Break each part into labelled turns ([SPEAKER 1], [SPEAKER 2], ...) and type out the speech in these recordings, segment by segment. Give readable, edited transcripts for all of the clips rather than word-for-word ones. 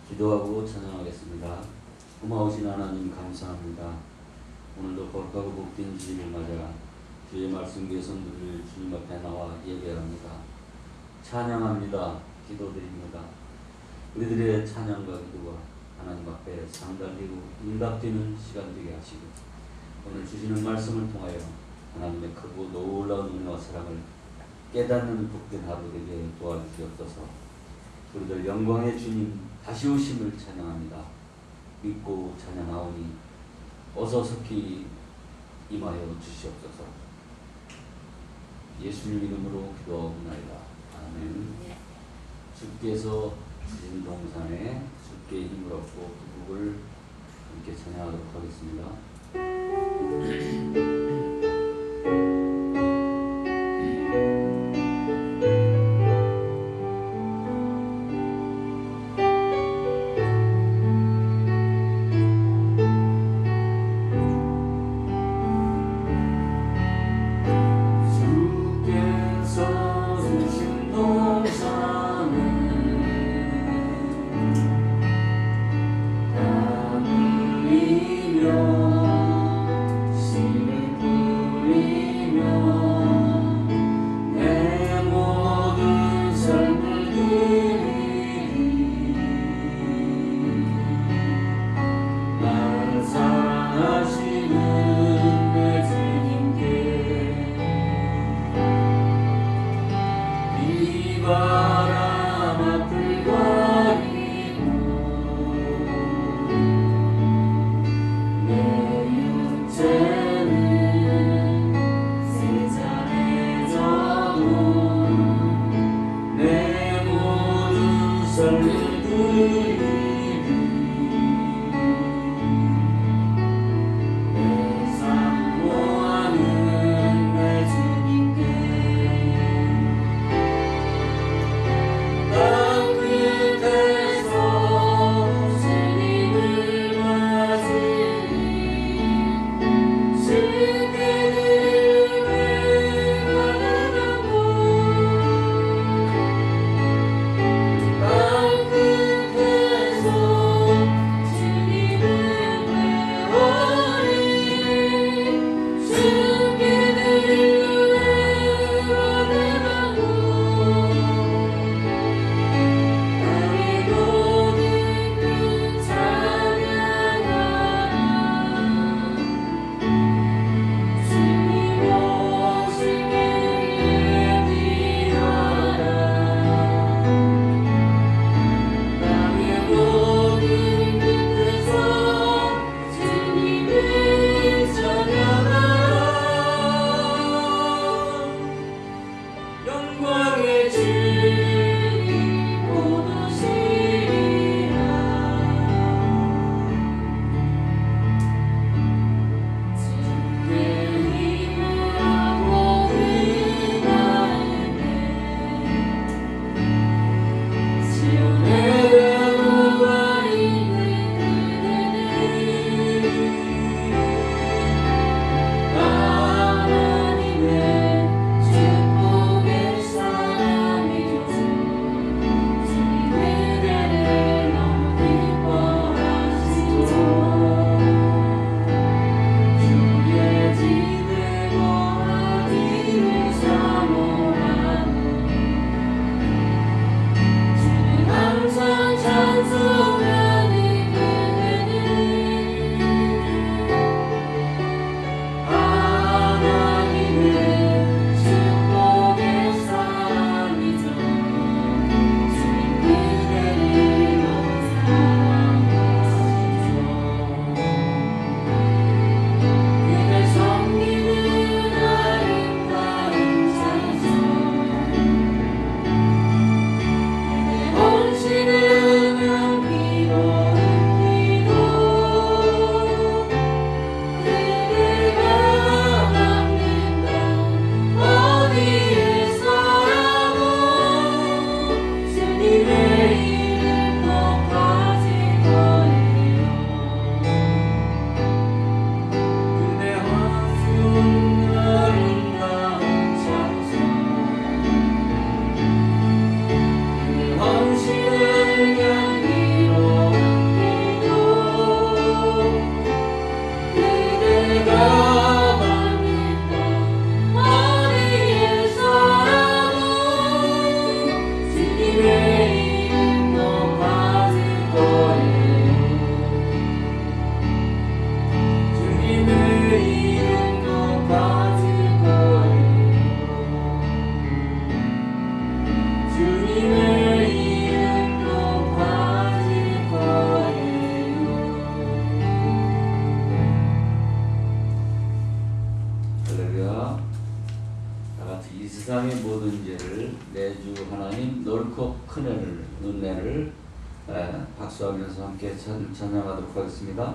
[SPEAKER 1] 기도하고 찬양하겠습니다. 고마우신 하나님 감사합니다. 오늘도 거룩하고 복된 주님을 맞아 주의 말씀 개선들을 주님 앞에 나와 예배합니다. 찬양합니다. 기도드립니다. 우리들의 찬양과 기도가 하나님 앞에 상달되고 응답되는 시간 되게 하시고 오늘 주시는 말씀을 통하여 하나님의 크고 놀라운 은혜와 사랑을 깨닫는 복된 하루 되게 도와주시옵소서. 우리들 영광의 주님 다시 오심을 찬양합니다. 믿고 찬양하오니 어서 속히 임하여 주시옵소서. 예수님 이름으로 기도하옵나이다. 아멘. 주께서 주신 동산에 주께 힘을 얻고 그 곡을 함께 찬양하도록 하겠습니다. 눈내를 박수하면서 함께 찬양하도록 하겠습니다.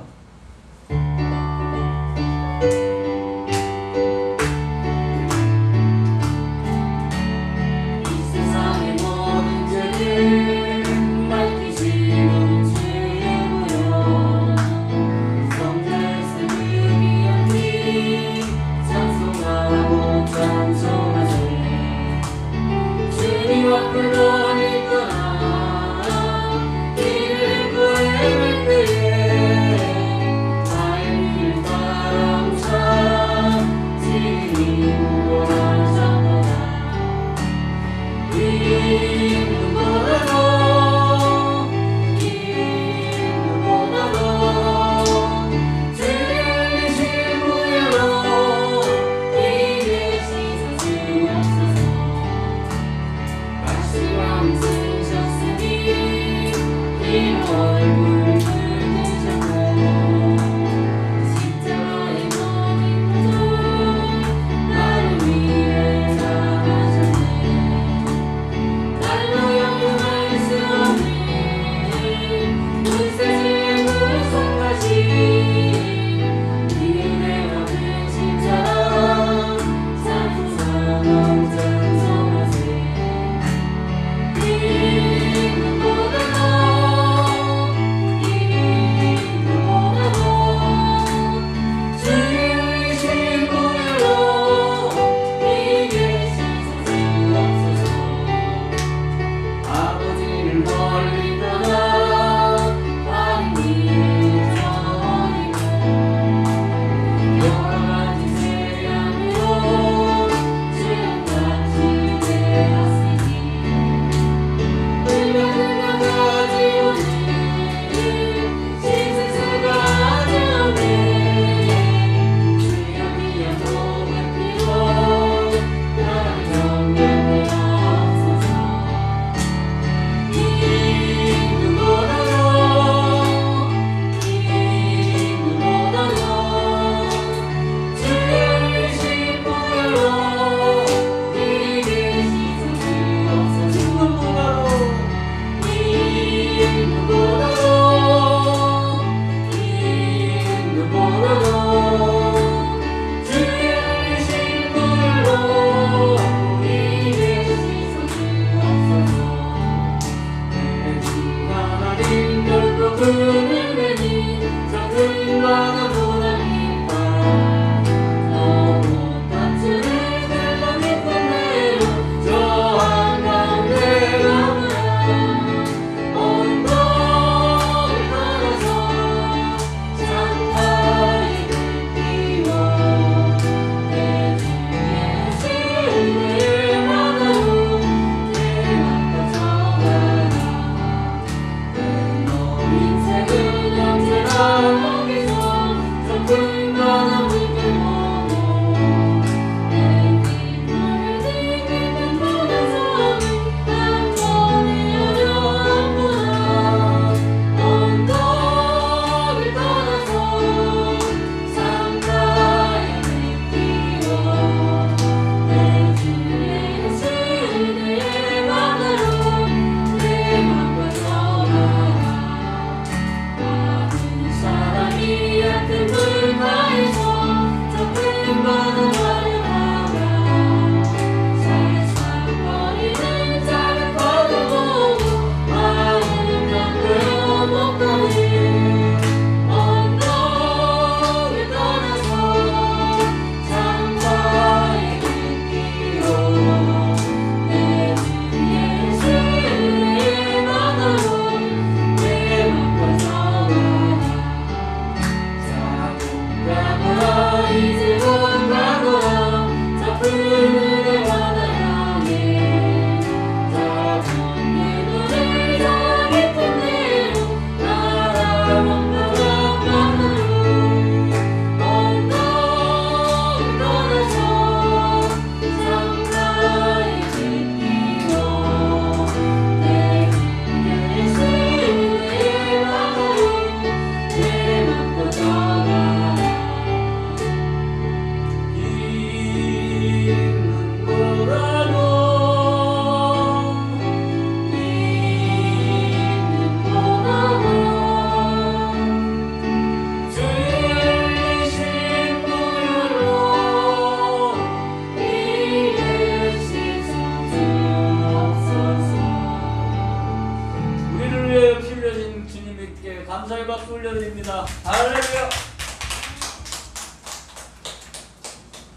[SPEAKER 2] 감사의 박수 올려드립니다. 할렐루야.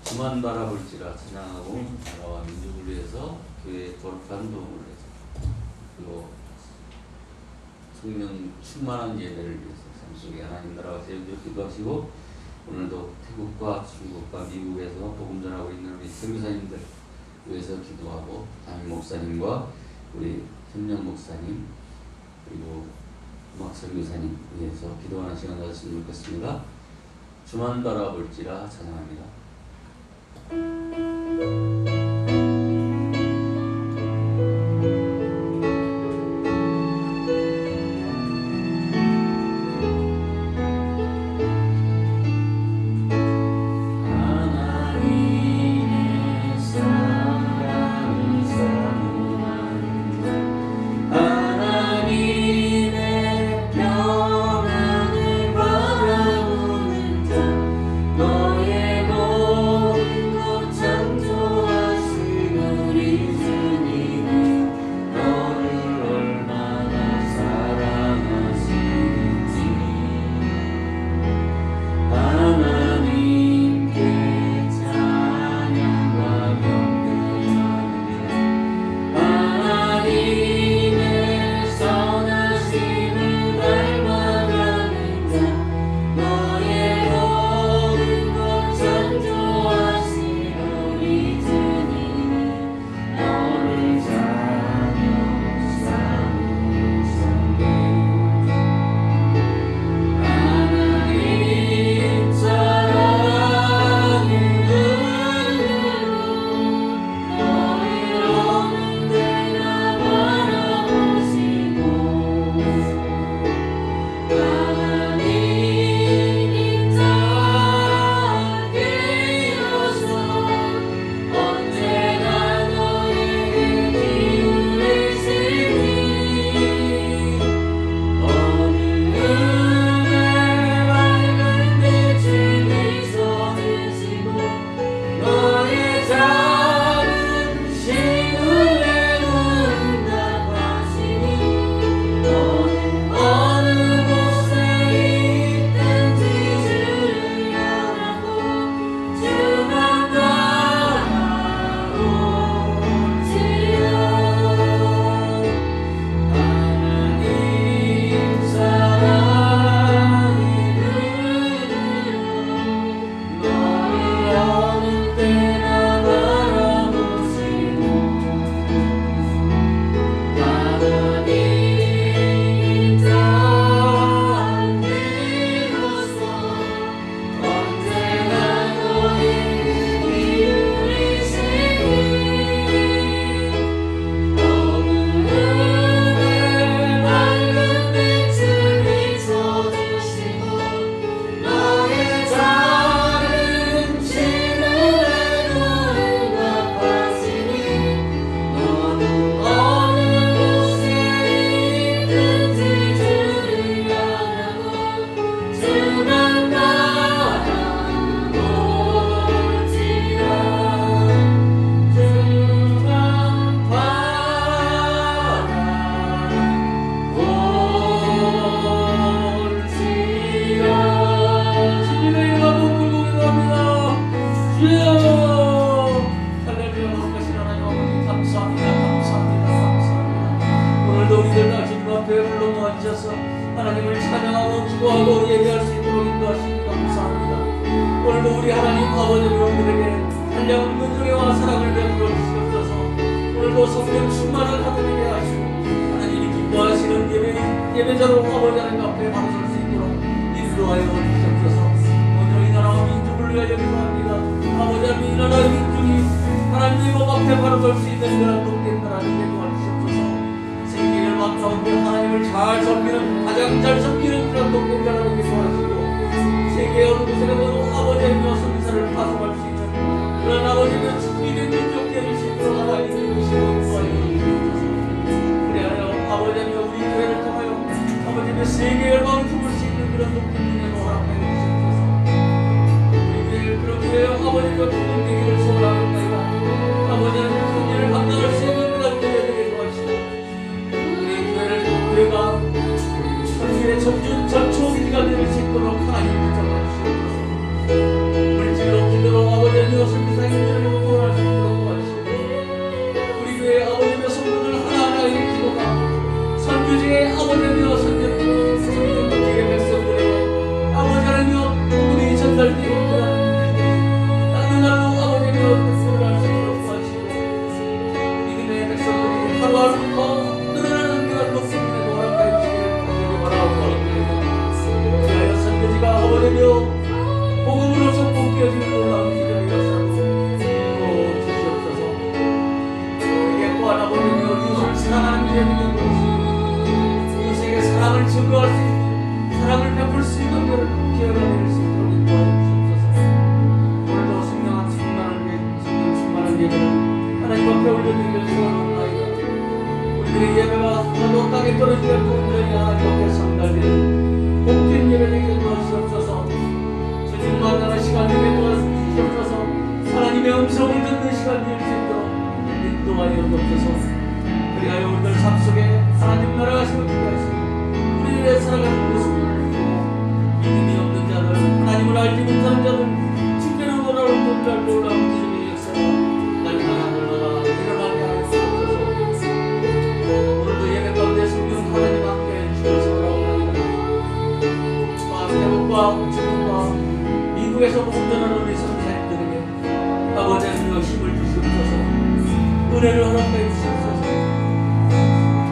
[SPEAKER 1] 주만 바라볼지라 찬양하고 나라와 민족을 위해서 교회의 거룩한 도움을 위해서 그리고 성령 충만한 예배를 위해서 삶 속에 하나님 나라가 세워져 기도하시고 오늘도 태국과 중국과 미국에서 복음 전하고 있는 우리 선교사님들 위해서 기도하고 담임 목사님과 우리 현명 목사님 그리고 음악 선교사님 위해서 기도하는 시간 가졌으면 좋겠습니다. 주만 바라볼지라 찬양합니다.
[SPEAKER 2] 하나님을 찬양하고 기도하고 예배할 수 있도록 인도하시니 감사합니다. 오늘도 우리 하나님 아버지 우리들에게 한량한 은총과 사랑을 베풀어 주시옵소서. 오늘도 성령 충만을 하나님께 하시고 하나님이 기뻐하시는 예배자로 아버지 하나님 앞에 바로 설 수 있도록 인도하여 주시옵소서. 먼저 이 나라와 민족을 위하여 기도합니다. 아버지 하나님 이 나라의 민족이 하나님의 법 앞에 바로 설 수 있는 그런 복된 나라를 도와주시옵소서. 세계를 가운데 하나님을 잘 섬기는 가장 잘 섬기는 그런 복된 나라를 도와주시고 세계 어느 곳에 모두 아버지의 선사를 파송할 수 있는 그런 아버지의 준비된 민족 되어줄 수 있도록 하나님의 주시고 도와주시옵소서. 그래야 아버지의 우리 교회를 통하여 아버지의 세계 열방을 품을 수 있는 그런 복된 은혜로 허락해 주시옵소서. 우리 교회 그런 교회 아버지의 주님 되기를 소원하옵나이다. 아버지의 큰 일을 감당할 수 있는 그런 교회들을 도와주시고 우리 교회를 교회가 천국의 청준 증거할 수 있는 사랑을 베풀 수 있는 것을 기회가 될 수 있도록 인도하옵소서. 오늘도 성령한 충만한 예배를 하나님 앞에 올려드리며 소원합니다. 우리들의 예배가 하나도 땅에 떨어지지 않고 온전히 하나님 앞에 상달되는 복된 예배 되게 도와주시옵소서. 주님 만나는 시간 되게 도와주시옵소서. 하나님의 음성을 듣는 시간 될 수 있도록 인도하여 주옵소서. 그리하여 우리들 삶 속에 하나님 나라가 세워지게 우리들의 살아가는 모습을 보고 믿음이 없는 자들, 하나님을 알지 못하는 자들, 주께로 돌아오는 분들 놀라운 주님의 역사가 날마다 일어나게 하여 주옵소서. 오늘도 예배 가운데 성령 하나님 함께 주셔서 돌아옵니다. 태국과 중국과 미국에서 복음 전하는 우리 선교사님들에게 아버지 하나님의 힘을 주시옵소서. 은혜를 허락해 주시옵소서.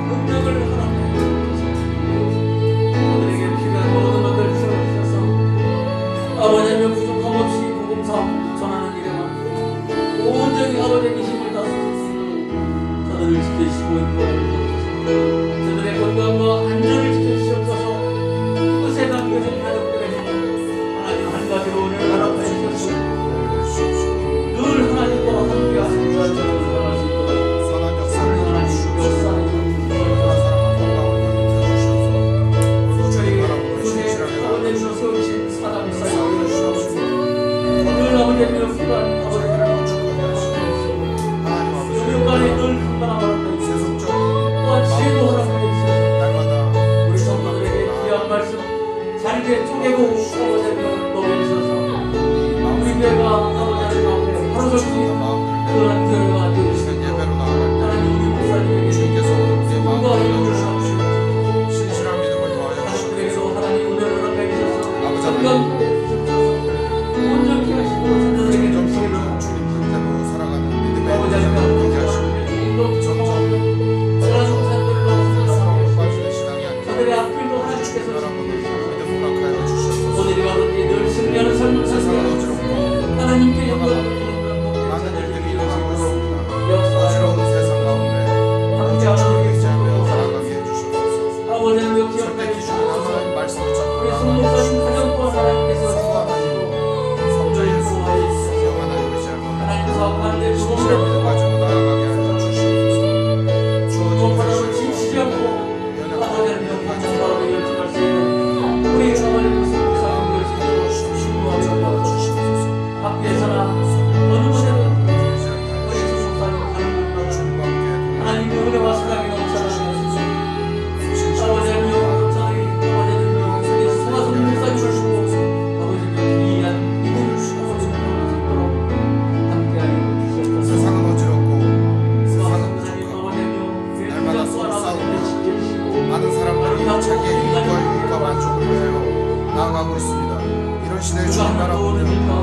[SPEAKER 2] 능력을 허락해 주옵소서. 그들에게 필요한 모든 것들을 주셔서 아버지 하나님의 부족함 없이 복음사 전하는 일에만 온전히 아버지의 힘을 다스리시고 저들을 지켜주시고 인도하여 주옵소서. 저들의 건강과 안전을 지켜주시옵소서. 그것에 남겨진 가족들에게 하나님 한 가지로 은혜를 허락해 주셔서 늘 하나님과 함께하시는 것을 자리에 쪼개고 아버지를 녹여주셔서 우리 교회가 아버지 앞에 하루 종일 그런 교회가 되어주시고 하나님 우리 목사님에게 주님과 힘을 주시옵시고
[SPEAKER 3] 신실한 믿음을 도와여
[SPEAKER 2] 가족들에게도 하나님 은혜를 허락해 주셔서
[SPEAKER 3] 아버지
[SPEAKER 2] 건강해 주셔서 온전히 하시고 자녀들에게
[SPEAKER 3] 점점
[SPEAKER 2] 주시고
[SPEAKER 3] 주님 뜻대로 살아가는 믿음의
[SPEAKER 2] 아버지
[SPEAKER 3] 인생을
[SPEAKER 2] 앞에
[SPEAKER 3] 되게 하시고 점점
[SPEAKER 2] 저들의 앞길도 하나님께서
[SPEAKER 3] 믿음 허락하여 주시옵소서.
[SPEAKER 2] 오늘이 가든지 늘 승리하는 삶을
[SPEAKER 3] 세상은
[SPEAKER 2] 살게
[SPEAKER 3] 어지럽고
[SPEAKER 2] 하나님께 영광을
[SPEAKER 3] 많은 일들이 일어나고 있습니다.
[SPEAKER 2] 역사하여
[SPEAKER 3] 어지러운 세상 가운데
[SPEAKER 2] 함께하는 우리
[SPEAKER 3] 의지하며 살아가게 해주시옵소서.
[SPEAKER 2] 아버지를 기억하여
[SPEAKER 3] 절대 기준을
[SPEAKER 2] 주옵소서.
[SPEAKER 3] 하나님 말씀을
[SPEAKER 2] 우리
[SPEAKER 3] 잡고
[SPEAKER 2] 성목사님 가정과 하나님께서
[SPEAKER 3] 성화하시고
[SPEAKER 2] 성전을 보호하여 주옵소서.
[SPEAKER 3] 영원하게 의지하며
[SPEAKER 2] 하나님 사업하는 데
[SPEAKER 3] 신실한
[SPEAKER 2] 주옵소서.
[SPEAKER 3] 믿음 가지고 나아가게 하여 주시옵소서.
[SPEAKER 2] 또 바라볼 지치지 않고 아버지를 영광의 바람에 열정할 수 있는 우리 아버지의 성목사님들 신부하여 주옵소서. 밖에서나 어느 곳에든 우리 성목사님 가는 곳마다 하나님의 은혜와 사랑이 넘쳐나게 아버지의 영광의 아버지의 성화성 목사님을 주고 아버지의 귀한 믿음을 주시고 함께하여 주시옵소서.
[SPEAKER 3] 세상은 어지럽고 세상은
[SPEAKER 2] 하나님
[SPEAKER 3] 부족하고
[SPEAKER 2] 아버지의
[SPEAKER 3] 날마다
[SPEAKER 2] 귀한
[SPEAKER 3] 싸우고
[SPEAKER 2] 지켜주시고
[SPEAKER 3] 많은 사람들이 자기의 이익과 만족을 위하여 나아가고 있습니다. 이런 시대에 주님 바라보며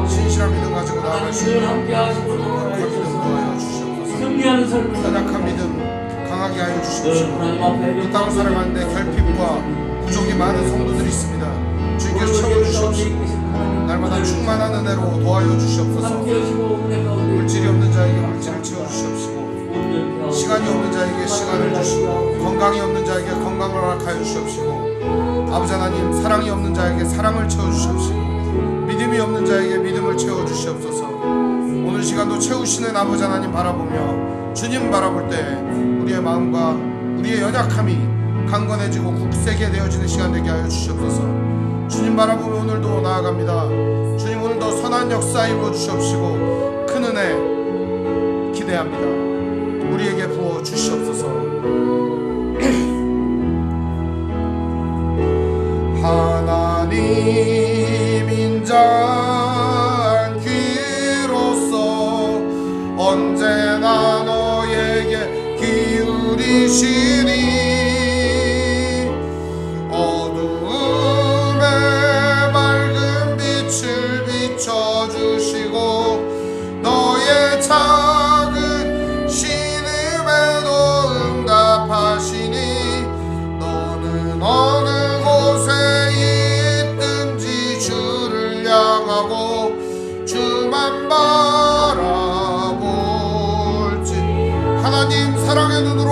[SPEAKER 3] 신실한 믿음 가지고 나아갈 수 있는
[SPEAKER 2] 함께하시고
[SPEAKER 3] 거룩한 믿음 도와여 주시옵소서.
[SPEAKER 2] 승리하는 삶을
[SPEAKER 3] 연약한 믿음 강하게 하여 주십시오.
[SPEAKER 2] 하나님 앞에
[SPEAKER 3] 이 땅을 살아가는데 결핍과 부족이 많은 성도들이 있습니다. 주님께서 채워주시옵시고 날마다 충만한 은혜로 도와여 주시옵소서. 물질이 없는 자에게 물질을 채워주시옵시고 시간이 없는 자에게 시간을 주시고 건강이 없는 자에게 건강을 허락하여 주시옵시고 아버지 하나님 사랑이 없는 자에게 사랑을 채워주시옵시고 믿음이 없는 자에게 믿음을 채워주시옵소서. 오늘 시간도 채우시는 아버지 하나님 바라보며 주님 바라볼 때 우리의 마음과 우리의 연약함이 강건해지고 굳세게 되어지는 시간 되게 하여 주시옵소서. 주님 바라보며 오늘도 나아갑니다. 주님 오늘도 선한 역사 이루어 주시옵시고 큰 은혜 기대합니다. 우리에게 부어 주시옵소서. 하나님 인자한 귀로서 언제나 너에게 기울이시니 어두움에 밝은 빛을 비춰주시고 너의 작은 신음에도 응답하시니 너는 어느 곳에 있든지 주를 향하고 주만 바라볼지 하나님 사랑의 눈으로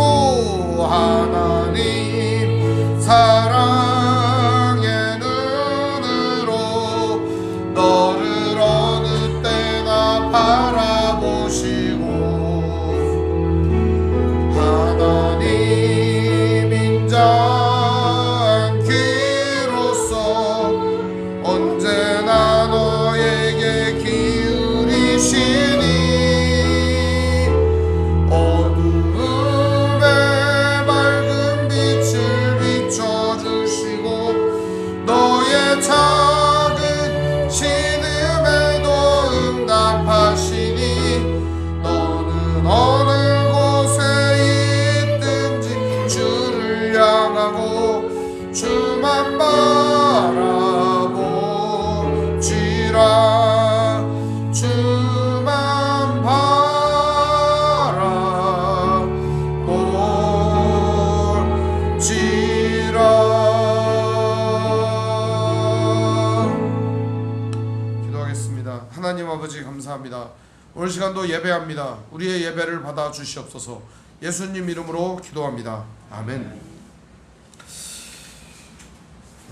[SPEAKER 3] 오늘 시간도 예배합니다. 우리의 예배를 받아 주시옵소서. 예수님 이름으로 기도합니다. 아멘.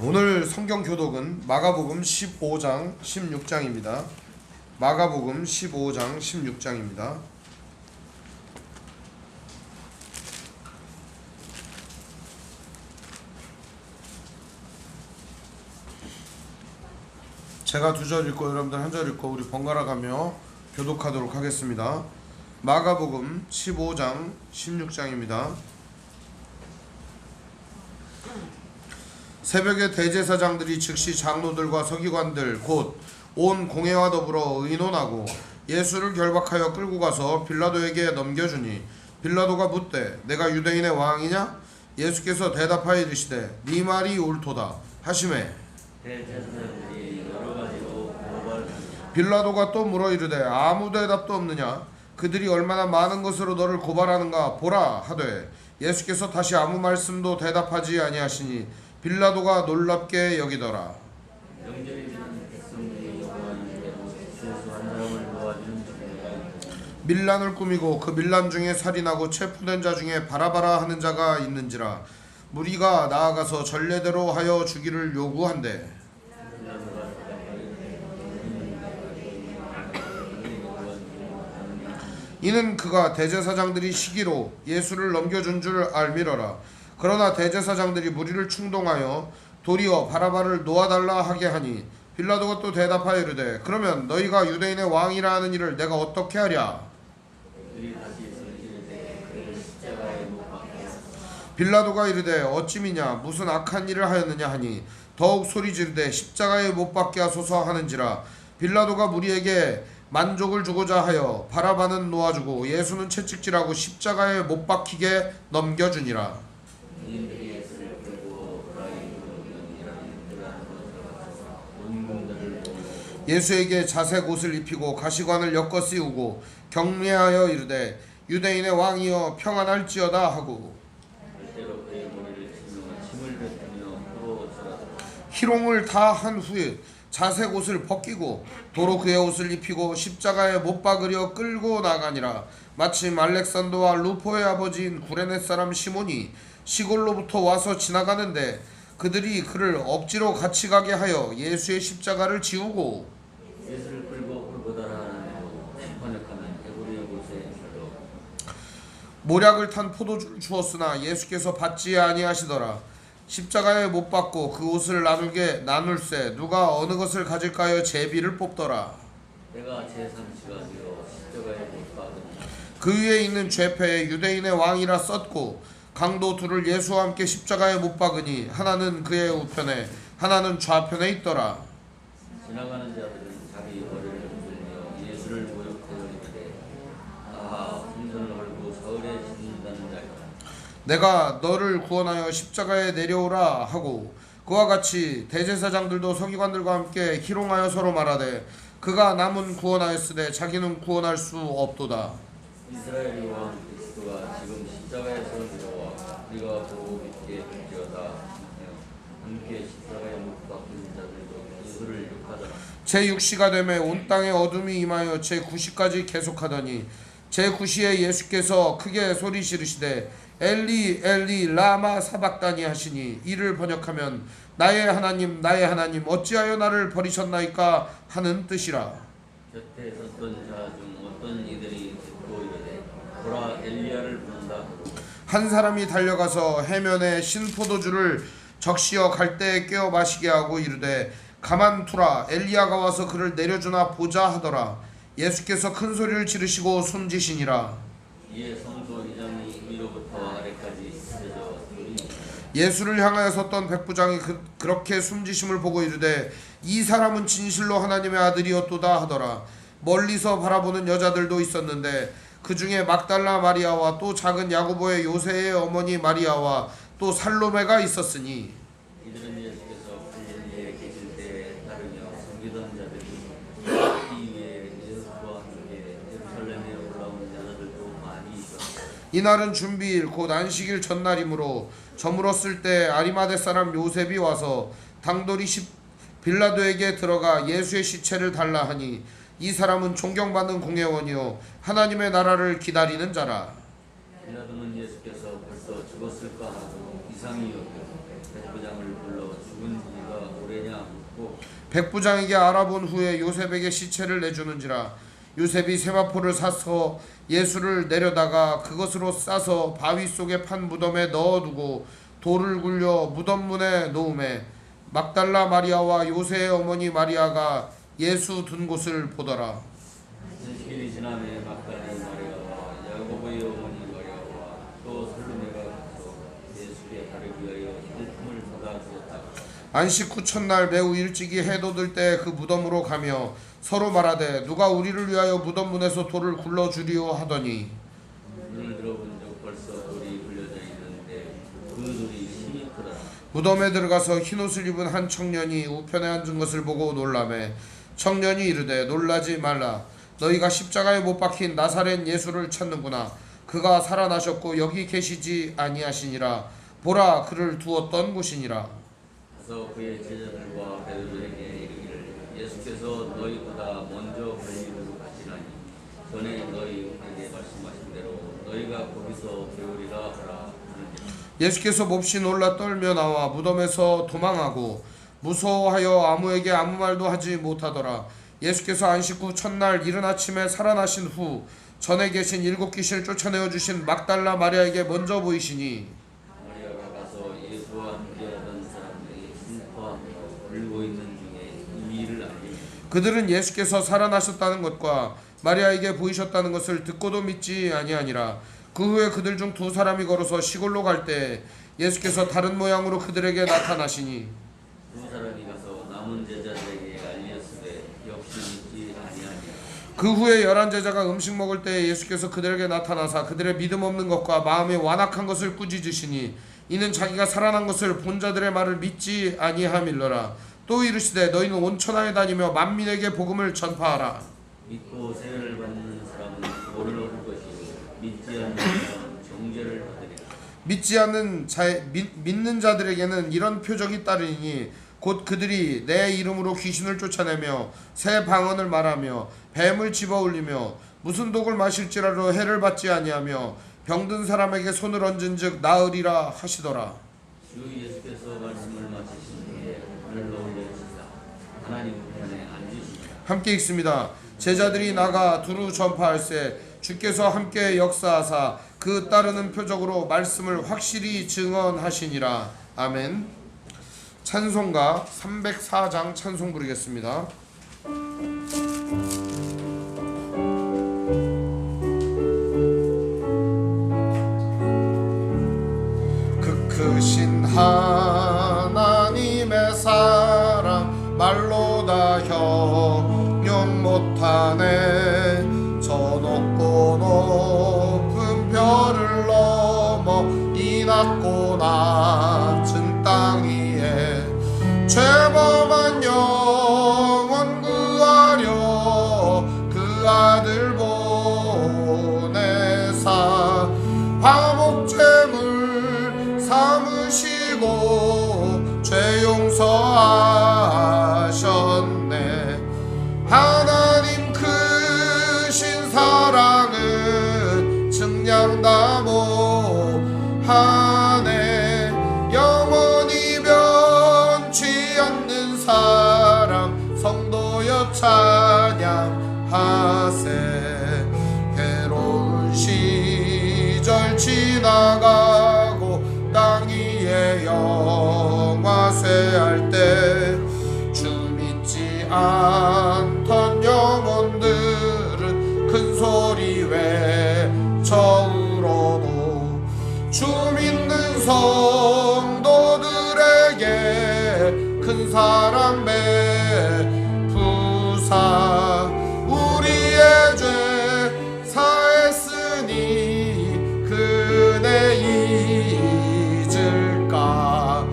[SPEAKER 3] 오늘 성경 교독은 마가복음 15장 16장입니다. 마가복음 15장 16장입니다. 제가 2절 읽고 여러분들 1절 읽고 우리 번갈아 가며 교독하도록 하겠습니다. 마가복음 15장 16장입니다. 새벽에 대제사장들이 즉시 장로들과 서기관들 곧 온 공회와 더불어 의논하고 예수를 결박하여 끌고 가서 빌라도에게 넘겨주니 빌라도가 묻되 내가 유대인의 왕이냐? 예수께서 대답하여 이르시되 네 말이 옳도다 하시매 빌라도가 또 물어 이르되 아무 대답도 없느냐? 그들이 얼마나 많은 것으로 너를 고발하는가 보라 하되 예수께서 다시 아무 말씀도 대답하지 아니하시니 빌라도가 놀랍게 여기더라. 밀란을 꾸미고 그 밀란 중에 살인하고 체포된 자 중에 바라바라 하는 자가 있는지라 무리가 나아가서 전례대로 하여 주기를 요구한대. 이는 그가 대제사장들이 시기로 예수를 넘겨준 줄 알미러라. 그러나 대제사장들이 무리를 충동하여 도리어 바라바를 놓아달라 하게 하니 빌라도가 또 대답하여 이르되 그러면 너희가 유대인의 왕이라 하는 일을 내가 어떻게 하랴? 빌라도가 이르되 어찌미냐 무슨 악한 일을 하였느냐 하니 더욱 소리 지르되 십자가에 못 박게 하소서 하는지라. 빌라도가 무리에게 만족을 주고자 하여 바라바는 놓아주고 예수는 채찍질하고 십자가에 못 박히게 넘겨주니라. 예수에게 자색 옷을 입히고 가시관을 엮어 씌우고 경례하여 이르되 유대인의 왕이여 평안할지어다 하고 희롱을 다 한 후에 자색 옷을 벗기고 도로 그의 옷을 입히고 십자가에 못 박으려 끌고 나가니라. 마침 알렉산더와 루포의 아버지인 구레네 사람 시몬이 시골로부터 와서 지나가는데 그들이 그를 억지로 같이 가게 하여 예수의 십자가를 지우고
[SPEAKER 1] 예수를 끌고 홀보다라 하는 번역하는 에브리어 곳에
[SPEAKER 3] 모략을 탄 포도주를 주었으나 예수께서 받지 아니하시더라. 십자가에 못 박고 그 옷을 나눌세 누가 어느 것을 가질까요? 제비를 뽑더라.
[SPEAKER 1] 내가 제3지가 되어 십자가에 못 박은
[SPEAKER 3] 그 위에 있는 죄패에 유대인의 왕이라 썼고 강도 둘을 예수와 함께 십자가에 못 박으니 하나는 그의 우편에 하나는 좌편에 있더라.
[SPEAKER 1] 지나가는 자들은 자기 머리를 흔들며 예수를 모욕하여 이르되 아하 풍선을 걸고 서울에 짓는다는 자여
[SPEAKER 3] 내가 너를 구원하여 십자가에 내려오라 하고 그와 같이 대제사장들도 서기관들과 함께 희롱하여 서로 말하되 그가 남은 구원하였으되 자기는 구원할 수 없도다.
[SPEAKER 1] 이스라엘의 왕 그리스도가 지금 십자가에서 내려와 우리가 보고 믿게 될지어다 하며 함께 십자가에 못 박힌 자들도 예수를 욕하더라.
[SPEAKER 3] 제6시가 되매 온 땅에 어둠이 임하여 제9시까지 계속하더니 제9시에 예수께서 크게 소리 지르시되 엘리 엘리 라마 사박다니 하시니 이를 번역하면 나의 하나님 어찌하여 나를 버리셨나이까 하는 뜻이라.
[SPEAKER 1] 곁에 섰던 자 중 어떤 이들이 듣고 이르되 보라 엘리야를 부른다 하고
[SPEAKER 3] 한 사람이 달려가서 해면에 신포도주를 적시어 갈대에 꿰어 마시게 하고 이르되 가만두라 엘리야가 와서 그를 내려주나 보자 하더라. 예수께서 큰 소리를 지르시고 숨지시니라.
[SPEAKER 1] 이에 성도 이장이 위로부터 아래까지 찢어져
[SPEAKER 3] 예수를 향하여 섰던 백부장이 그렇게 숨지심을 보고 이르되 이 사람은 진실로 하나님의 아들이었도다 하더라. 멀리서 바라보는 여자들도 있었는데 그 중에 막달라 마리아와 또 작은 야고보의 요새의 어머니 마리아와 또 살로메가 있었으니
[SPEAKER 1] 이들은 예수께서 갈릴리에 계실 때에 따르며 섬기던 자들이 이 위에 예수와 함께 예루살렘에 올라온 여자들도 많이 있었다.
[SPEAKER 3] 이날은 준비일 곧 안식일 전날이므로 저물었을 때 아리마대 사람 요셉이 와서 당돌이 빌라도에게 들어가 예수의 시체를 달라 하니 이 사람은 존경받는 공회원이요 하나님의 나라를 기다리는 자라.
[SPEAKER 1] 빌라도는 예수께서 벌써 죽었을까 하고 이상히 여겨 백부장을 불러 죽은 지가 오래냐 묻고
[SPEAKER 3] 백부장에게 알아본 후에 요셉에게 시체를 내주는지라. 요셉이 세마포를 사서 예수를 내려다가 그것으로 싸서 바위 속에 판 무덤에 넣어두고 돌을 굴려 무덤 문에 놓음에 막달라 마리아와 요새의 어머니 마리아가 예수 둔 곳을 보더라.
[SPEAKER 1] 40일이 지남에 막달리 마리아와 야고보의 어머니 마리아와 또 살로메가 가서 예수께 발을 위하여 일품을 사다 주었다.
[SPEAKER 3] 안식 후 첫날 매우 일찍이 해돋을 때 그 무덤으로 가며 서로 말하되 누가 우리를 위하여 무덤 문에서 돌을 굴러 주리오 하더니
[SPEAKER 1] 눈을 들어본 적 벌써 돌이 굴려져 있는데 그 돌이 심히 크더라.
[SPEAKER 3] 무덤에 들어가서 흰옷을 입은 한 청년이 우편에 앉은 것을 보고 놀라매 청년이 이르되 놀라지 말라. 너희가 십자가에 못 박힌 나사렛 예수를 찾는구나. 그가 살아나셨고 여기 계시지 아니하시니라. 보라 그를 두었던 곳이니라.
[SPEAKER 1] 가서 그의 제자들과 베드로에게 이르기를 예수께서 너희보다 먼저 갈릴리로 가시나니 전에 너희에게 말씀하신 대로 너희가 거기서 배우리라 하라 하는지라.
[SPEAKER 3] 예수께서 몹시 놀라 떨며 나와 무덤에서 도망하고 무서워하여 아무에게 아무 말도 하지 못하더라. 예수께서 안식 후 첫날 이른 아침에 살아나신 후 전에 계신 7 귀신을 쫓아내어 주신 막달라 마리아에게 먼저 보이시니
[SPEAKER 1] 마리아가 가서 예수와 함께하던 사람들이 슬퍼하며 울고 있는 중에 이 일을 알리니
[SPEAKER 3] 그들은 예수께서 살아나셨다는 것과 마리아에게 보이셨다는 것을 듣고도 믿지 아니하니라. 그 후에 그들 중 2 사람이 걸어서 시골로 갈 때 예수께서 다른 모양으로 그들에게 나타나시니
[SPEAKER 1] 2 사람이 가서 남은 제자들에게 알렸으되 역시 믿지 아니하니라.
[SPEAKER 3] 그 후에 11 제자가 음식 먹을 때 예수께서 그들에게 나타나사 그들의 믿음 없는 것과 마음이 완악한 것을 꾸짖으시니 이는 자기가 살아난 것을 본 자들의 말을 믿지 아니함일러라. 또 이르시되 너희는 온 천하에 다니며 만민에게 복음을 전파하라.
[SPEAKER 1] 믿고 세례를 받는 사람은 구원을 얻을 것이요 믿지 않는 사람은 정죄를 받으리라.
[SPEAKER 3] 믿는 자들에게는 이런 표적이 따르니 곧 그들이 내 이름으로 귀신을 쫓아내며 새 방언을 말하며 뱀을 집어올리며 무슨 독을 마실지라도 해를 받지 아니하며 병든 사람에게 손을 얹은즉 나으리라 하시더라.
[SPEAKER 1] 주 예수께서 말씀을 마치신 후에 하늘로 올려지사 하나님 우편에 앉으시니라.
[SPEAKER 3] 함께 읽습니다. 제자들이 나가 두루 전파할세 주께서 함께 역사하사 그 따르는 표적으로 말씀을 확실히 증언하시니라. 아멘. 찬송가 304장 찬송 부르겠습니다. 그 크신 하나님의 사랑 말로 다 형용 못하네. 저 높고 높은 별을 넘어 이 낮고 낮은 땅 위에 죄범한 영혼 구하려 그 아들 보내사 화목제물 삼으시고 죄 용서하셨네. 하나님 크신 사랑은 증량다 못하네. 영원히 변치 않는 사랑 성도여 찬양하세. 괴로운 시절 지나가고 땅 위에 영화쇠할 때 주 믿지 않던 영혼들은 큰 소리 외쳐 울어도 주 믿는 성도들에게 큰 사랑 베푸사 우리의 죄 사했으니 그네 잊을까.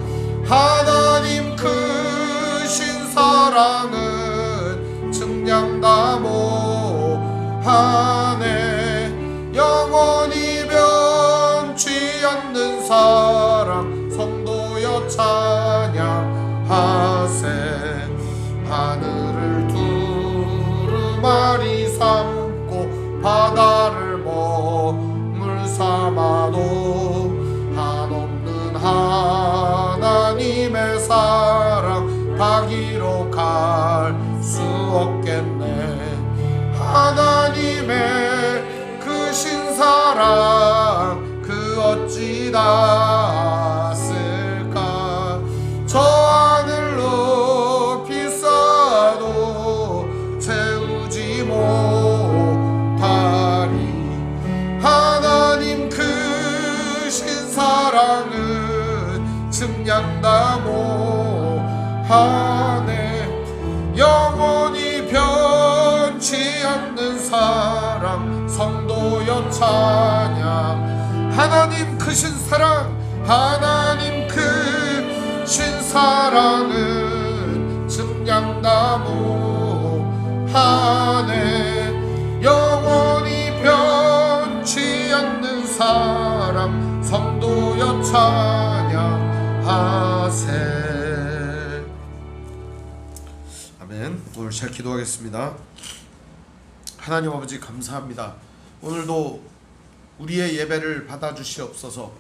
[SPEAKER 3] 하나님 크신 사랑은 증량다 못하네. 영원히 변치 않는 사랑 성도여 찬양하세. 하늘을 두루마 가기로 갈 수 없겠네. 하나님의 크신 사랑 그 어찌 닿았을까. 저 하늘 높이 쌓아도 채우지 못하리. 하나님 크신 사랑은 측량다 못하네. 영원히 변치 않는 사랑 성도여 찬양. 하나님 크신 사랑, 하나님 크신 사랑은 측량다 못하네. 영원히 변치 않는 사랑 성도여 찬양하세. 아멘. 오늘 잘 기도하겠습니다. 하나님 아버지 감사합니다. 오늘도 우리의 예배를 받아주시옵소서.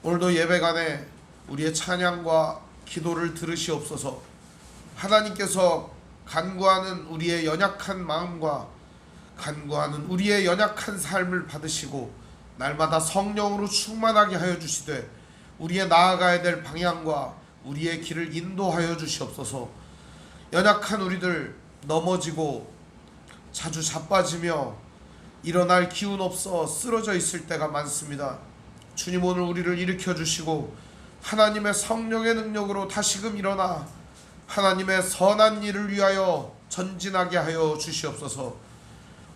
[SPEAKER 3] 오늘도 예배간에 우리의 찬양과 기도를 들으시옵소서. 하나님께서 간구하는 우리의 연약한 마음과 간구하는 우리의 연약한 삶을 받으시고 날마다 성령으로 충만하게 하여 주시되 우리의 나아가야 될 방향과 우리의 길을 인도하여 주시옵소서. 연약한 우리들 넘어지고 자주 자빠지며 일어날 기운 없어 쓰러져 있을 때가 많습니다. 주님 오늘 우리를 일으켜 주시고 하나님의 성령의 능력으로 다시금 일어나 하나님의 선한 일을 위하여 전진하게 하여 주시옵소서.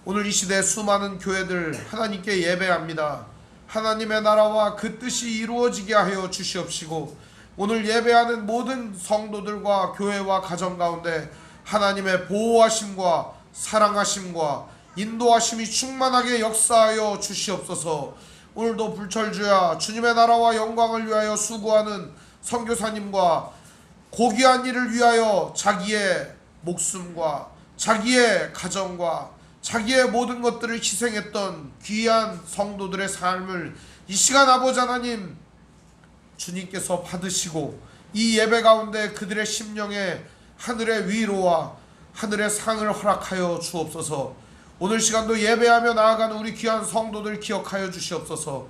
[SPEAKER 3] 오늘 이 시대 수많은 교회들 하나님께 예배합니다. 하나님의 나라와 그 뜻이 이루어지게 하여 주시옵시고 오늘 예배하는 모든 성도들과 교회와 가정 가운데 하나님의 보호하심과 사랑하심과 인도하심이 충만하게 역사하여 주시옵소서. 오늘도 불철주야 주님의 나라와 영광을 위하여 수고하는 선교사님과 고귀한 일을 위하여 자기의 목숨과 자기의 가정과 자기의 모든 것들을 희생했던 귀한 성도들의 삶을 이 시간 아버지 하나님 주님께서 받으시고 이 예배 가운데 그들의 심령에 하늘의 위로와 하늘의 상을 허락하여 주옵소서. 오늘 시간도 예배하며 나아가는 우리 귀한 성도들 기억하여 주시옵소서.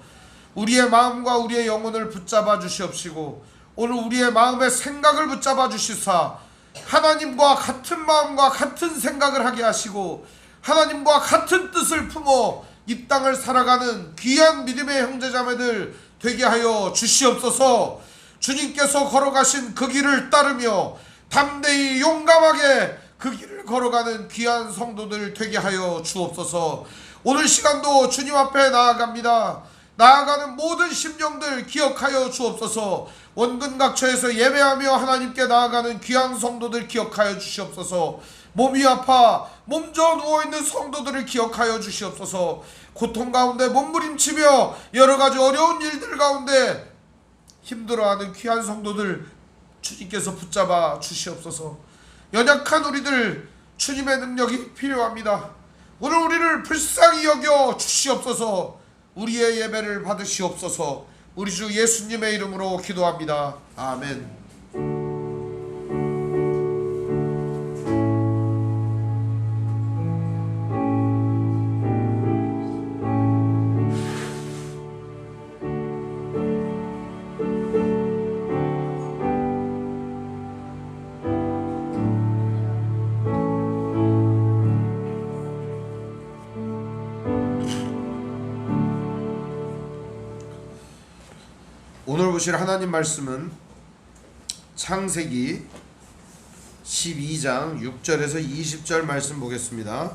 [SPEAKER 3] 우리의 마음과 우리의 영혼을 붙잡아 주시옵시고 오늘 우리의 마음의 생각을 붙잡아 주시사 하나님과 같은 마음과 같은 생각을 하게 하시고 하나님과 같은 뜻을 품어 이 땅을 살아가는 귀한 믿음의 형제자매들 되게 하여 주시옵소서. 주님께서 걸어가신 그 길을 따르며 담대히 용감하게 그 길을 걸어가는 귀한 성도들 되게 하여 주옵소서. 오늘 시간도 주님 앞에 나아갑니다. 나아가는 모든 심령들 기억하여 주옵소서. 원근각처에서 예배하며 하나님께 나아가는 귀한 성도들 기억하여 주시옵소서. 몸이 아파 몸져 누워있는 성도들을 기억하여 주시옵소서. 고통 가운데 몸부림치며 여러가지 어려운 일들 가운데 힘들어하는 귀한 성도들 주님께서 붙잡아 주시옵소서. 연약한 우리들 주님의 능력이 필요합니다. 오늘 우리를 불쌍히 여겨 주시옵소서. 우리의 예배를 받으시옵소서. 우리 주 예수님의 이름으로 기도합니다. 아멘. 오늘 보실 하나님 말씀은 창세기 12장 6절에서 20절 말씀 보겠습니다.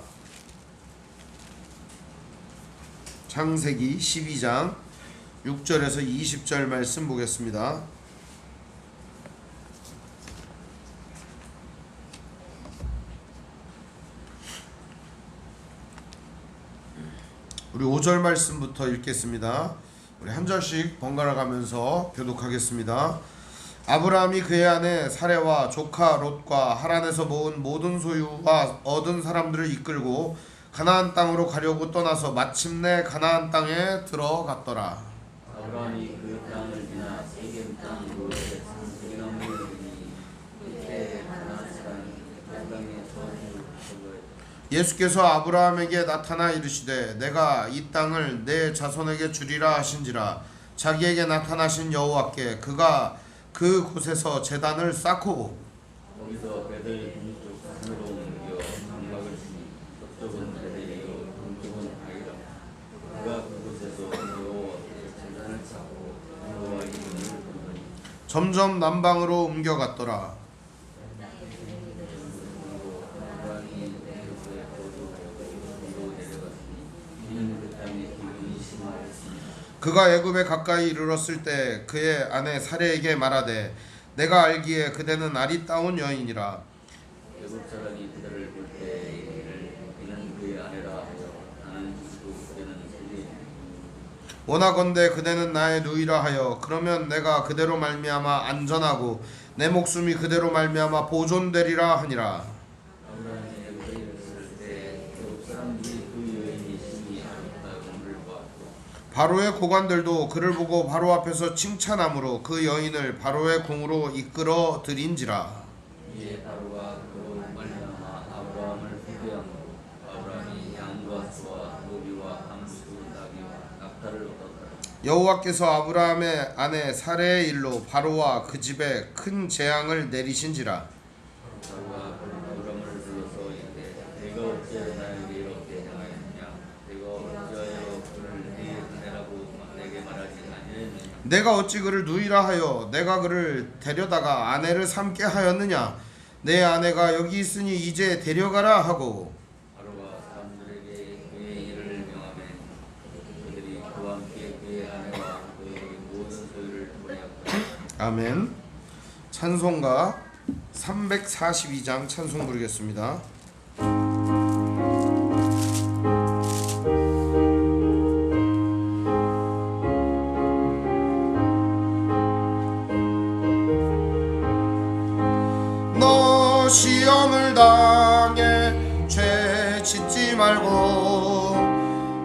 [SPEAKER 3] 창세기 12장 6절에서 20절 말씀 보겠습니다. 우리 5절 말씀부터 읽겠습니다. 우리 한 절씩 번갈아 가면서 교독하겠습니다. 아브라함이 그의 아내 사레와 조카 롯과 하란에서 모은 모든 소유와 얻은 사람들을 이끌고 가나안 땅으로 가려고 떠나서 마침내 가나안 땅에 들어갔더라.
[SPEAKER 1] 아브라함이 그 땅을 지나 세겜 땅 노에 산지경을 이르니 그때
[SPEAKER 3] 예수께서 아브라함에게 나타나 이르시되 내가 이 땅을 내 자손에게 주리라 하신지라. 자기에게 나타나신 여호와께 그가 그 곳에서 제단을 쌓고
[SPEAKER 1] 거기서 베델 동쪽 산으로 옮겨 장막을 치니 서쪽은 베델이요 동쪽은 아이라. 그가 그곳에서 여호와께 제단을 쌓고 여호와 이름을 부르니
[SPEAKER 3] 점점 남방으로 옮겨갔더라.
[SPEAKER 1] 아브라함이 애굽에 거주하여 내려갔으니 이는 그 땅에 기근이 심하였으니
[SPEAKER 3] 그가 애굽에 가까이 이르렀을 때 그의 아내 사레에게 말하되 내가 알기에 그대는 아리따운 여인이라.
[SPEAKER 1] 애굽 사람이 그들을 볼 때 이르기를 이는 그의 아내라 하여 나는 죽고 그대는 살리니
[SPEAKER 3] 원하건대 그대는 나의 누이라 하여 그러면 내가 그대로 말미암아 안전하고 내 목숨이 그대로 말미암아 보존되리라 하니라.
[SPEAKER 1] 아브라함이 애굽에 이르렀을 때 애굽 사람들이 그 여인이 심히 아름다움을 보았고
[SPEAKER 3] 바로의 고관들도 그를 보고 바로 앞에서 칭찬함으로 그 여인을 바로의 궁으로 이끌어 들인지라.
[SPEAKER 1] 이에 바로가 그로 말미암아 아브라함을 후대함으로 아브라함이 양과 소와 노비와 함수 나귀와 낙타를 얻었더라.
[SPEAKER 3] 여호와께서 아브라함의 아내 사레의 일로 바로와 그 집에 큰 재앙을 내리신지라.
[SPEAKER 1] 바로가 아브라함을 불러서 이르되 내가 어찌하여 나에게 이렇게 행하였느냐 내가 어찌하여 그를 네 아내라고 내게 말하지 아니하였느냐
[SPEAKER 3] 내가 어찌 그를 누이라 하여 내가 그를 데려다가 아내를 삼게 하였느냐. 내 아내가 여기 있으니 이제 데려가라 하고
[SPEAKER 1] 바로가 사람들에게 그의 일을 명하매 그들이 그와 함께 그의 아내와 그의 모든 소유를 보내었더라.
[SPEAKER 3] 아멘. 찬송가 342장 찬송 부르겠습니다. 너 시험을 당해 죄 짓지 말고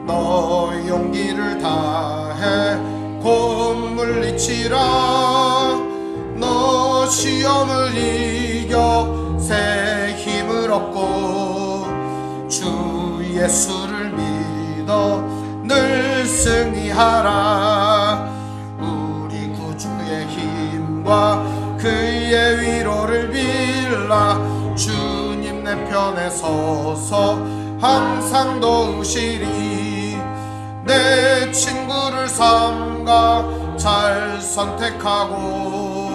[SPEAKER 3] 너 용기를 다해 곧 물리치라. 너 시험을 이겨 새 힘을 얻고 주 예수를 믿어 늘 승리하라. 우리 구주의 힘과 그의 위로를 빌라. 주님 내 편에 서서 항상 도우시리. 내 친구를 삼가 잘 선택하고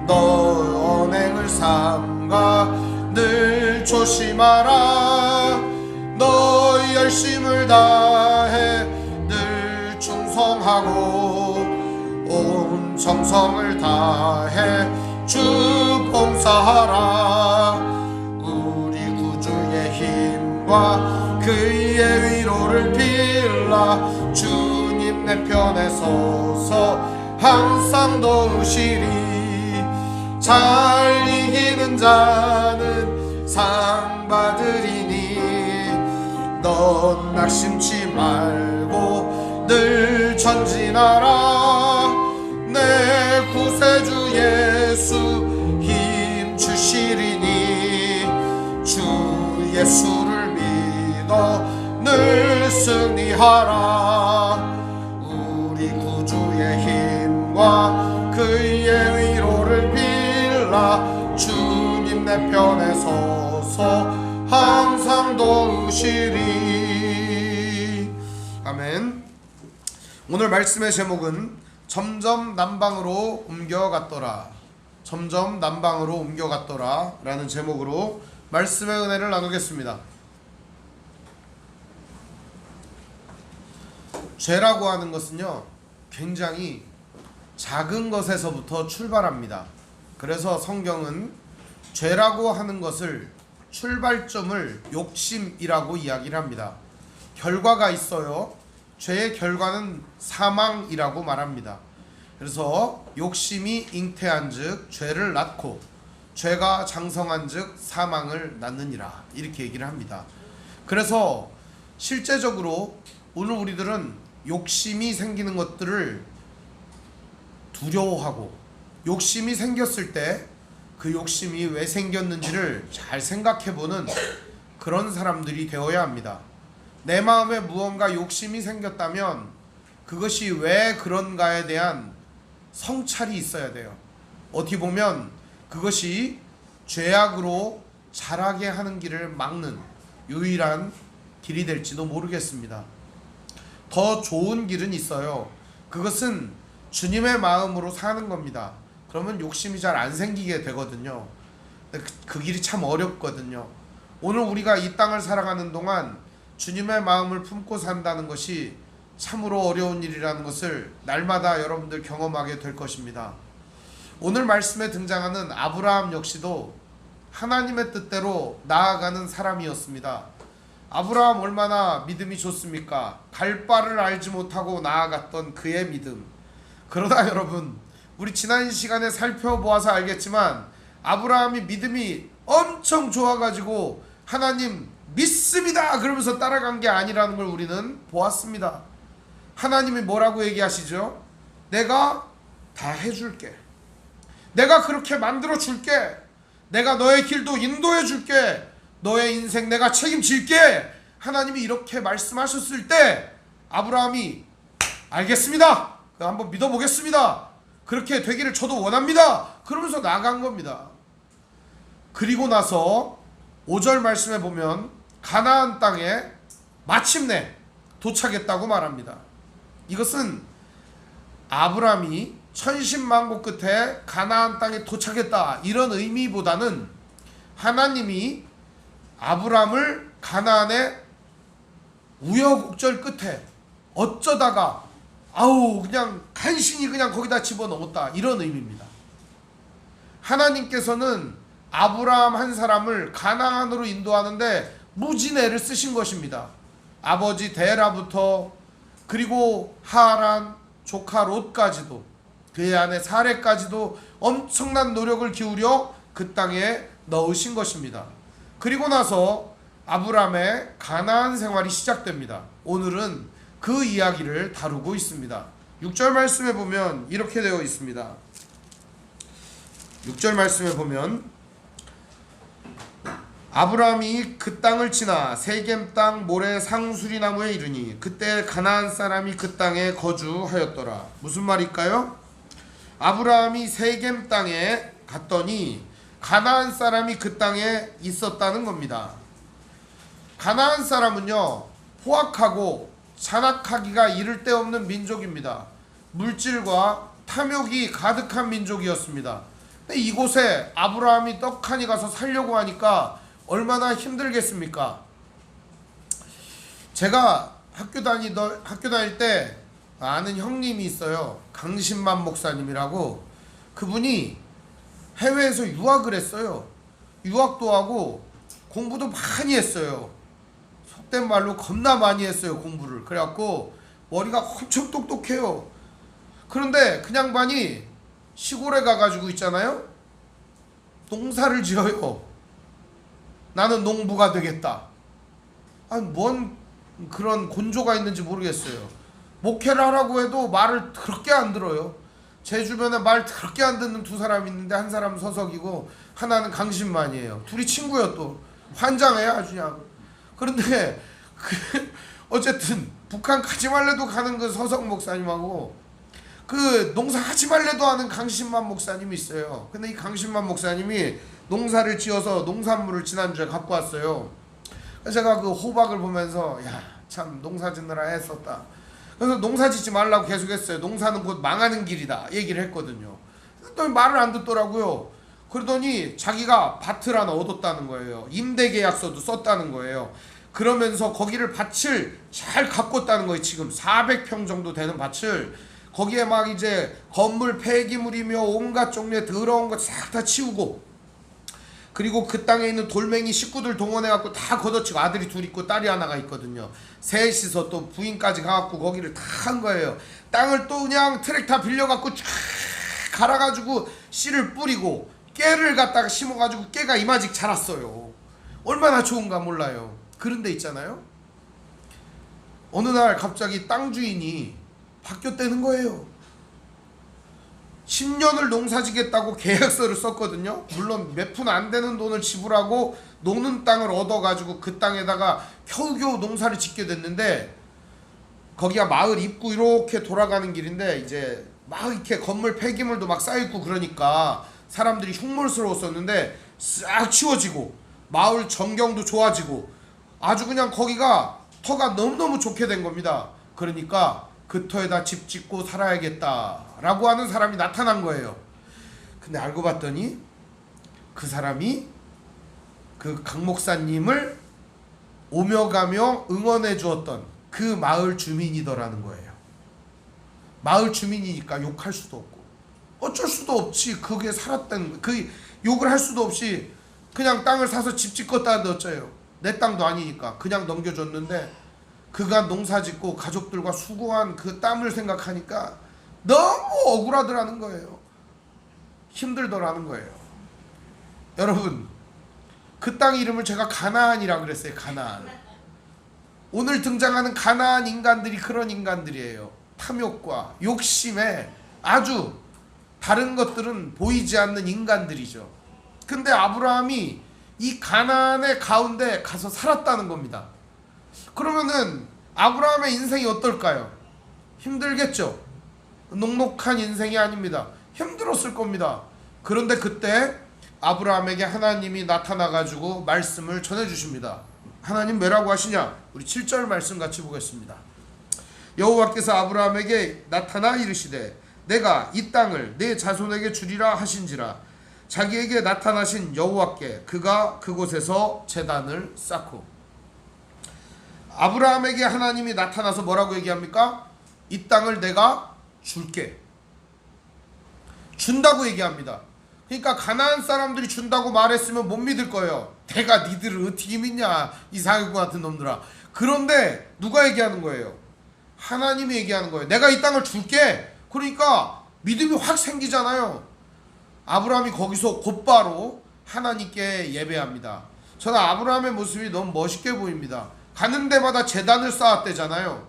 [SPEAKER 3] 너 언행을 삼가 늘 조심하라. 너 열심을 다해 늘 충성하고 온 정성을 다해 주 봉사하라. 우리 구주의 힘과 그의 위로를 빌라. 주님 내 편에 서서 항상 도우시리. 잘 이기는 자는 상 받으리니 넌 낙심치 말고 늘 전진하라. 내 구세주 예수 힘 주시리니 주 예수를 믿어 늘 승리하라. 우리 구주의 힘과 그의 위로를 빌라. 주님 내 편에 서서 항상 도우시리. 아멘. 오늘 말씀의 제목은 점점 남방으로 옮겨갔더라. 점점 남방으로 옮겨갔더라 라는 제목으로 말씀의 은혜를 나누겠습니다. 죄라고 하는 것은요, 굉장히 작은 것에서부터 출발합니다. 그래서 성경은 죄라고 하는 것을 출발점을 욕심이라고 이야기를 합니다. 결과가 있어요. 죄의 결과는 사망이라고 말합니다. 그래서 욕심이 잉태한즉 죄를 낳고 죄가 장성한즉 사망을 낳느니라, 이렇게 얘기를 합니다. 그래서 실제적으로 오늘 우리들은 욕심이 생기는 것들을 두려워하고, 욕심이 생겼을 때 그 욕심이 왜 생겼는지를 잘 생각해보는 그런 사람들이 되어야 합니다. 내 마음에 무언가 욕심이 생겼다면 그것이 왜 그런가에 대한 성찰이 있어야 돼요. 어떻게 보면 그것이 죄악으로 자라게 하는 길을 막는 유일한 길이 될지도 모르겠습니다. 더 좋은 길은 있어요. 그것은 주님의 마음으로 사는 겁니다. 그러면 욕심이 잘 안 생기게 되거든요. 그 길이 참 어렵거든요. 오늘 우리가 이 땅을 살아가는 동안 주님의 마음을 품고 산다는 것이 참으로 어려운 일이라는 것을 날마다 여러분들 경험하게 될 것입니다. 오늘 말씀에 등장하는 아브라함 역시도 하나님의 뜻대로 나아가는 사람이었습니다. 아브라함 얼마나 믿음이 좋습니까? 갈 바를 알지 못하고 나아갔던 그의 믿음. 그러나 여러분, 우리 지난 시간에 살펴보아서 알겠지만 아브라함이 믿음이 엄청 좋아가지고 하나님 믿습니다 그러면서 따라간 게 아니라는 걸 우리는 보았습니다. 하나님이 뭐라고 얘기하시죠? 내가 다 해줄게. 내가 그렇게 만들어 줄게. 내가 너의 길도 인도해 줄게. 너의 인생 내가 책임질게. 하나님이 이렇게 말씀하셨을 때 아브라함이 알겠습니다. 한번 믿어보겠습니다. 그렇게 되기를 저도 원합니다. 그러면서 나간 겁니다. 그리고 나서 5절 말씀에 보면 가나안 땅에 마침내 도착했다고 말합니다. 이것은 아브라함이 천신만고 끝에 가나안 땅에 도착했다 이런 의미보다는 하나님이 아브라함을 가나안의 우여곡절 끝에 어쩌다가 그냥 간신히 그냥 거기다 집어넣었다 이런 의미입니다. 하나님께서는 아브라함 한 사람을 가나안으로 인도하는데 무진애를 쓰신 것입니다. 아버지 데라부터 그리고 하란 조카 롯까지도 그의 아내 사레까지도 엄청난 노력을 기울여 그 땅에 넣으신 것입니다. 그리고 나서 아브라함의 가나안 생활이 시작됩니다. 오늘은 그 이야기를 다루고 있습니다. 6절 말씀에 보면 이렇게 되어 있습니다. 6절 말씀에 보면 아브라함이 그 땅을 지나 세겜 땅 모래 상수리 나무에 이르니 그때 가나안 사람이 그 땅에 거주하였더라. 무슨 말일까요? 아브라함이 세겜 땅에 갔더니 가나안 사람이 그 땅에 있었다는 겁니다. 가나안 사람은요 포악하고 잔악하기가 이를 데 없는 민족입니다. 물질과 탐욕이 가득한 민족이었습니다. 근데 이곳에 아브라함이 떡하니 가서 살려고 하니까 얼마나 힘들겠습니까? 제가 학교 다닐 때 아는 형님이 있어요. 강신만 목사님이라고. 그분이 해외에서 유학을 했어요. 유학도 하고 공부도 많이 했어요. 속된 말로 겁나 많이 했어요, 공부를. 그래갖고 머리가 엄청 똑똑해요. 그런데 그 양반이 시골에 가가지고 있잖아요, 농사를 지어요. 나는 농부가 되겠다. 아니 뭔 그런 곤조가 있는지 모르겠어요. 목회를 하라고 해도 말을 그렇게 안 들어요. 제 주변에 말 그렇게 안 듣는 두 사람이 있는데 한 사람은 서석이고 하나는 강신만이에요. 둘이 친구예요. 또 환장해요 아주 그냥. 그런데 어쨌든 북한 가지 말래도 가는 그 서석 목사님하고 그 농사 하지 말래도 하는 강신만 목사님이 있어요. 근데 이 강신만 목사님이 농사를 지어서 농산물을 지난주에 갖고 왔어요. 그래서 제가 그 호박을 보면서 야, 참 농사 짓느라 애썼다. 그래서 농사 짓지 말라고 계속했어요. 농사는 곧 망하는 길이다 얘기를 했거든요. 또 말을 안 듣더라고요. 그러더니 자기가 밭을 하나 얻었다는 거예요. 임대계약서도 썼다는 거예요. 그러면서 거기를 밭을 잘 가꿨다는 거예요. 지금 400평 정도 되는 밭을 거기에 막 이제 건물 폐기물이며 온갖 종류의 더러운 거 싹 다 치우고, 그리고 그 땅에 있는 돌멩이 식구들 동원해갖고 다 걷어치고, 아들이 둘 있고 딸이 하나가 있거든요. 셋이서 또 부인까지 가갖고 거기를 다 한 거예요. 땅을 또 그냥 트랙터 빌려갖고 쫙 갈아가지고 씨를 뿌리고 깨를 갖다가 심어가지고 깨가 이마직 자랐어요. 얼마나 좋은가 몰라요. 그런데 있잖아요, 어느 날 갑자기 땅 주인이 바뀌었다는 거예요. 10년을 농사지겠다고 계약서를 썼거든요. 물론 몇 푼 안 되는 돈을 지불하고 노는 땅을 얻어가지고 그 땅에다가 겨우겨우 농사를 짓게 됐는데, 거기가 마을 입구 이렇게 돌아가는 길인데 이제 막 이렇게 건물 폐기물도 막 쌓여있고 그러니까 사람들이 흉물스러웠었는데 싹 치워지고 마을 전경도 좋아지고 아주 그냥 거기가 터가 너무너무 좋게 된 겁니다. 그러니까 그 터에다 집 짓고 살아야겠다라고 하는 사람이 나타난 거예요. 근데 알고 봤더니 그 사람이 그 강 목사님을 오며 가며 응원해 주었던 그 마을 주민이더라는 거예요. 마을 주민이니까 욕할 수도 없고 어쩔 수도 없지. 그게 살았던 그 욕을 할 수도 없이 그냥 땅을 사서 집 짓겠다는데 어째요. 내 땅도 아니니까 그냥 넘겨줬는데 그가 농사짓고 가족들과 수고한 그 땀을 생각하니까 너무 억울하더라는 거예요. 힘들더라는 거예요. 여러분, 그 땅 이름을 제가 가나안이라 그랬어요. 가나안. 오늘 등장하는 가나안 인간들이 그런 인간들이에요. 탐욕과 욕심에 아주 다른 것들은 보이지 않는 인간들이죠. 근데 아브라함이 이 가나안의 가운데 가서 살았다는 겁니다. 그러면은 아브라함의 인생이 어떨까요? 힘들겠죠. 녹록한 인생이 아닙니다. 힘들었을 겁니다. 그런데 그때 아브라함에게 하나님이 나타나가지고 말씀을 전해주십니다. 하나님 뭐라고 하시냐? 우리 7절 말씀 같이 보겠습니다. 여호와께서 아브라함에게 나타나 이르시되 내가 이 땅을 내 자손에게 주리라 하신지라. 자기에게 나타나신 여호와께 그가 그곳에서 제단을 쌓고. 아브라함에게 하나님이 나타나서 뭐라고 얘기합니까? 이 땅을 내가 줄게. 준다고 얘기합니다. 그러니까 가나안 사람들이 준다고 말했으면 못 믿을 거예요. 내가 니들을 어떻게 믿냐 이 사기꾼 같은 놈들아. 그런데 누가 얘기하는 거예요? 하나님이 얘기하는 거예요. 내가 이 땅을 줄게. 그러니까 믿음이 확 생기잖아요. 아브라함이 거기서 곧바로 하나님께 예배합니다. 저는 아브라함의 모습이 너무 멋있게 보입니다. 가는 데마다 제단을 쌓았대잖아요.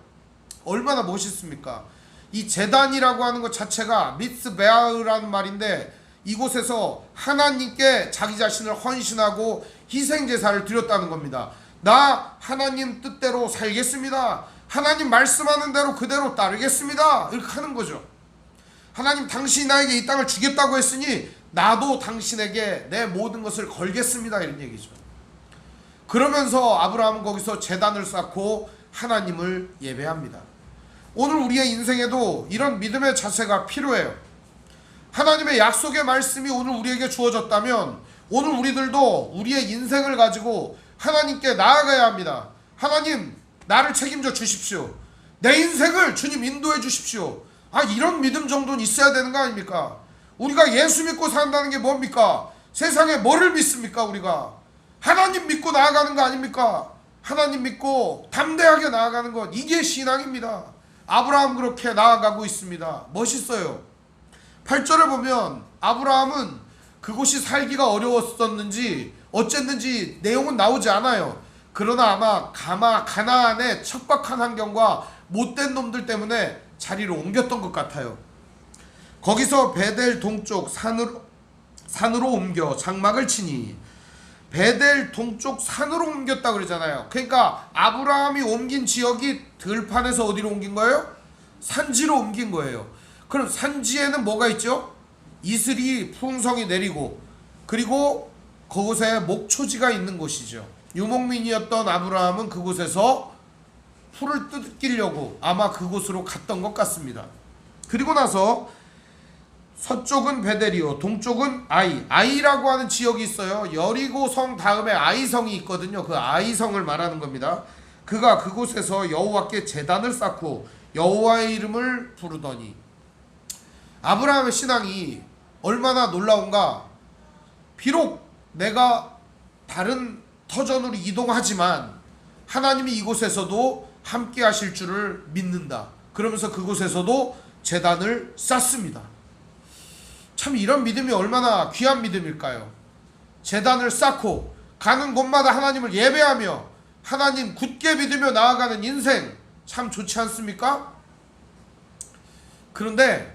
[SPEAKER 3] 얼마나 멋있습니까? 이 제단이라고 하는 것 자체가 미스베아흐라는 말인데 이곳에서 하나님께 자기 자신을 헌신하고 희생제사를 드렸다는 겁니다. 나 하나님 뜻대로 살겠습니다. 하나님 말씀하는 대로 그대로 따르겠습니다. 이렇게 하는 거죠. 하나님 당신이 나에게 이 땅을 주겠다고 했으니 나도 당신에게 내 모든 것을 걸겠습니다. 이런 얘기죠. 그러면서 아브라함은 거기서 제단을 쌓고 하나님을 예배합니다. 오늘 우리의 인생에도 이런 믿음의 자세가 필요해요. 하나님의 약속의 말씀이 오늘 우리에게 주어졌다면 오늘 우리들도 우리의 인생을 가지고 하나님께 나아가야 합니다. 하나님 나를 책임져 주십시오. 내 인생을 주님 인도해 주십시오. 이런 믿음 정도는 있어야 되는 거 아닙니까? 우리가 예수 믿고 산다는 게 뭡니까? 세상에 뭐를 믿습니까? 우리가 하나님 믿고 나아가는 거 아닙니까? 하나님 믿고 담대하게 나아가는 것, 이게 신앙입니다. 아브라함 그렇게 나아가고 있습니다. 멋있어요. 8절에 보면 아브라함은 그곳이 살기가 어려웠었는지 어쨌는지 내용은 나오지 않아요. 그러나 아마 가나안의 척박한 환경과 못된 놈들 때문에 자리를 옮겼던 것 같아요. 거기서 베델 동쪽 산으로 옮겨 장막을 치니. 베델 동쪽 산으로 옮겼다 그러잖아요. 그러니까 아브라함이 옮긴 지역이 들판에서 어디로 옮긴 거예요? 산지로 옮긴 거예요. 그럼 산지에는 뭐가 있죠? 이슬이 풍성히 내리고 그리고 그곳에 목초지가 있는 곳이죠. 유목민이었던 아브라함은 그곳에서 풀을 뜯기려고 아마 그곳으로 갔던 것 같습니다. 그리고 나서 서쪽은 베델이요 동쪽은 아이라고 하는 지역이 있어요. 여리고성 다음에 아이성이 있거든요. 그 아이성을 말하는 겁니다. 그가 그곳에서 여호와께 제단을 쌓고 여호와의 이름을 부르더니. 아브라함의 신앙이 얼마나 놀라운가. 비록 내가 다른 터전으로 이동하지만 하나님이 이곳에서도 함께 하실 줄을 믿는다. 그러면서 그곳에서도 제단을 쌓습니다. 참 이런 믿음이 얼마나 귀한 믿음일까요? 제단을 쌓고 가는 곳마다 하나님을 예배하며 하나님 굳게 믿으며 나아가는 인생 참 좋지 않습니까? 그런데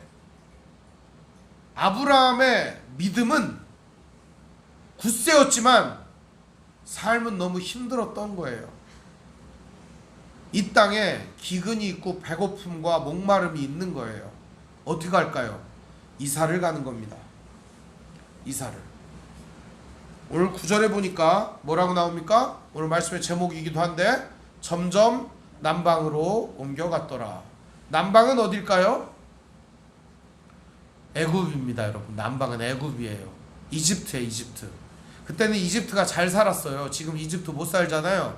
[SPEAKER 3] 아브라함의 믿음은 굳세었지만 삶은 너무 힘들었던 거예요. 이 땅에 기근이 있고 배고픔과 목마름이 있는 거예요. 어떻게 할까요? 이사를 가는 겁니다. 이사를. 오늘 9절에 보니까 뭐라고 나옵니까? 오늘 말씀의 제목이기도 한데 점점 남방으로 옮겨갔더라. 남방은 어딜까요? 애굽입니다, 여러분. 남방은 애굽이에요. 이집트예요, 이집트. 그때는 이집트가 잘 살았어요. 지금 이집트 못 살잖아요.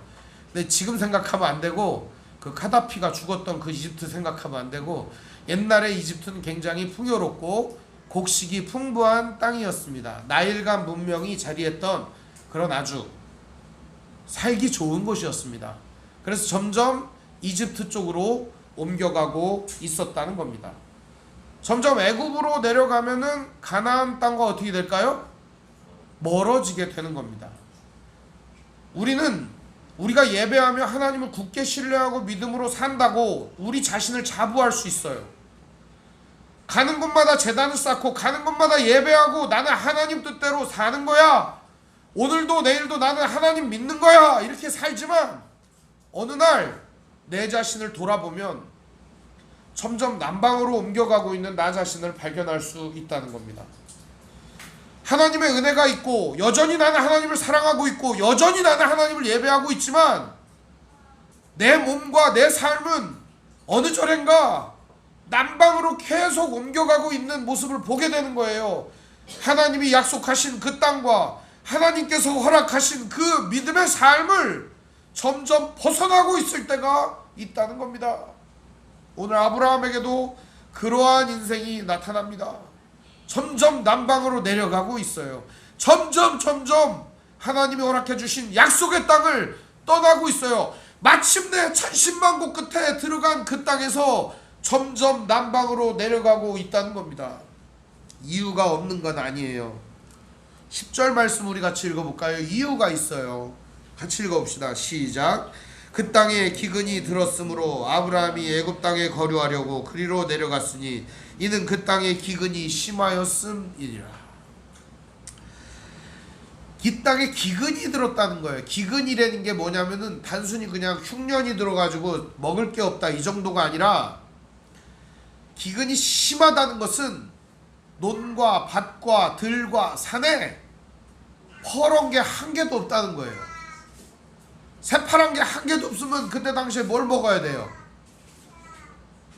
[SPEAKER 3] 근데 지금 생각하면 안 되고 그 카다피가 죽었던 그 이집트 생각하면 안 되고 옛날에 이집트는 굉장히 풍요롭고 곡식이 풍부한 땅이었습니다. 나일강 문명이 자리했던 그런 아주 살기 좋은 곳이었습니다. 그래서 점점 이집트 쪽으로 옮겨가고 있었다는 겁니다. 점점 애굽으로 내려가면은 가나안 땅과 어떻게 될까요? 멀어지게 되는 겁니다. 우리가 예배하며 하나님을 굳게 신뢰하고 믿음으로 산다고 우리 자신을 자부할 수 있어요. 가는 곳마다 제단을 쌓고 가는 곳마다 예배하고 나는 하나님 뜻대로 사는 거야. 오늘도 내일도 나는 하나님 믿는 거야. 이렇게 살지만 어느 날 내 자신을 돌아보면 점점 남방으로 옮겨가고 있는 나 자신을 발견할 수 있다는 겁니다. 하나님의 은혜가 있고 여전히 나는 하나님을 사랑하고 있고 여전히 나는 하나님을 예배하고 있지만 내 몸과 내 삶은 어느 절엔가 남방으로 계속 옮겨가고 있는 모습을 보게 되는 거예요. 하나님이 약속하신 그 땅과 하나님께서 허락하신 그 믿음의 삶을 점점 벗어나고 있을 때가 있다는 겁니다. 오늘 아브라함에게도 그러한 인생이 나타납니다. 점점 남방으로 내려가고 있어요. 점점 하나님이 허락해 주신 약속의 땅을 떠나고 있어요. 마침내 천신만고 끝에 들어간 그 땅에서 점점 남방으로 내려가고 있다는 겁니다. 이유가 없는 건 아니에요. 10절 말씀 우리 같이 읽어볼까요? 이유가 있어요. 같이 읽어봅시다. 시작. 그 땅에 기근이 들었으므로 아브라함이 애굽 땅에 거류하려고 그리로 내려갔으니 이는 그 땅에 기근이 심하였음이니라. 이 땅에 기근이 들었다는 거예요. 기근이라는 게 뭐냐면은 단순히 그냥 흉년이 들어가지고 먹을 게 없다 이 정도가 아니라 기근이 심하다는 것은 논과 밭과 들과 산에 퍼런 게 한 개도 없다는 거예요. 새파란 게 한 개도 없으면 그때 당시에 뭘 먹어야 돼요?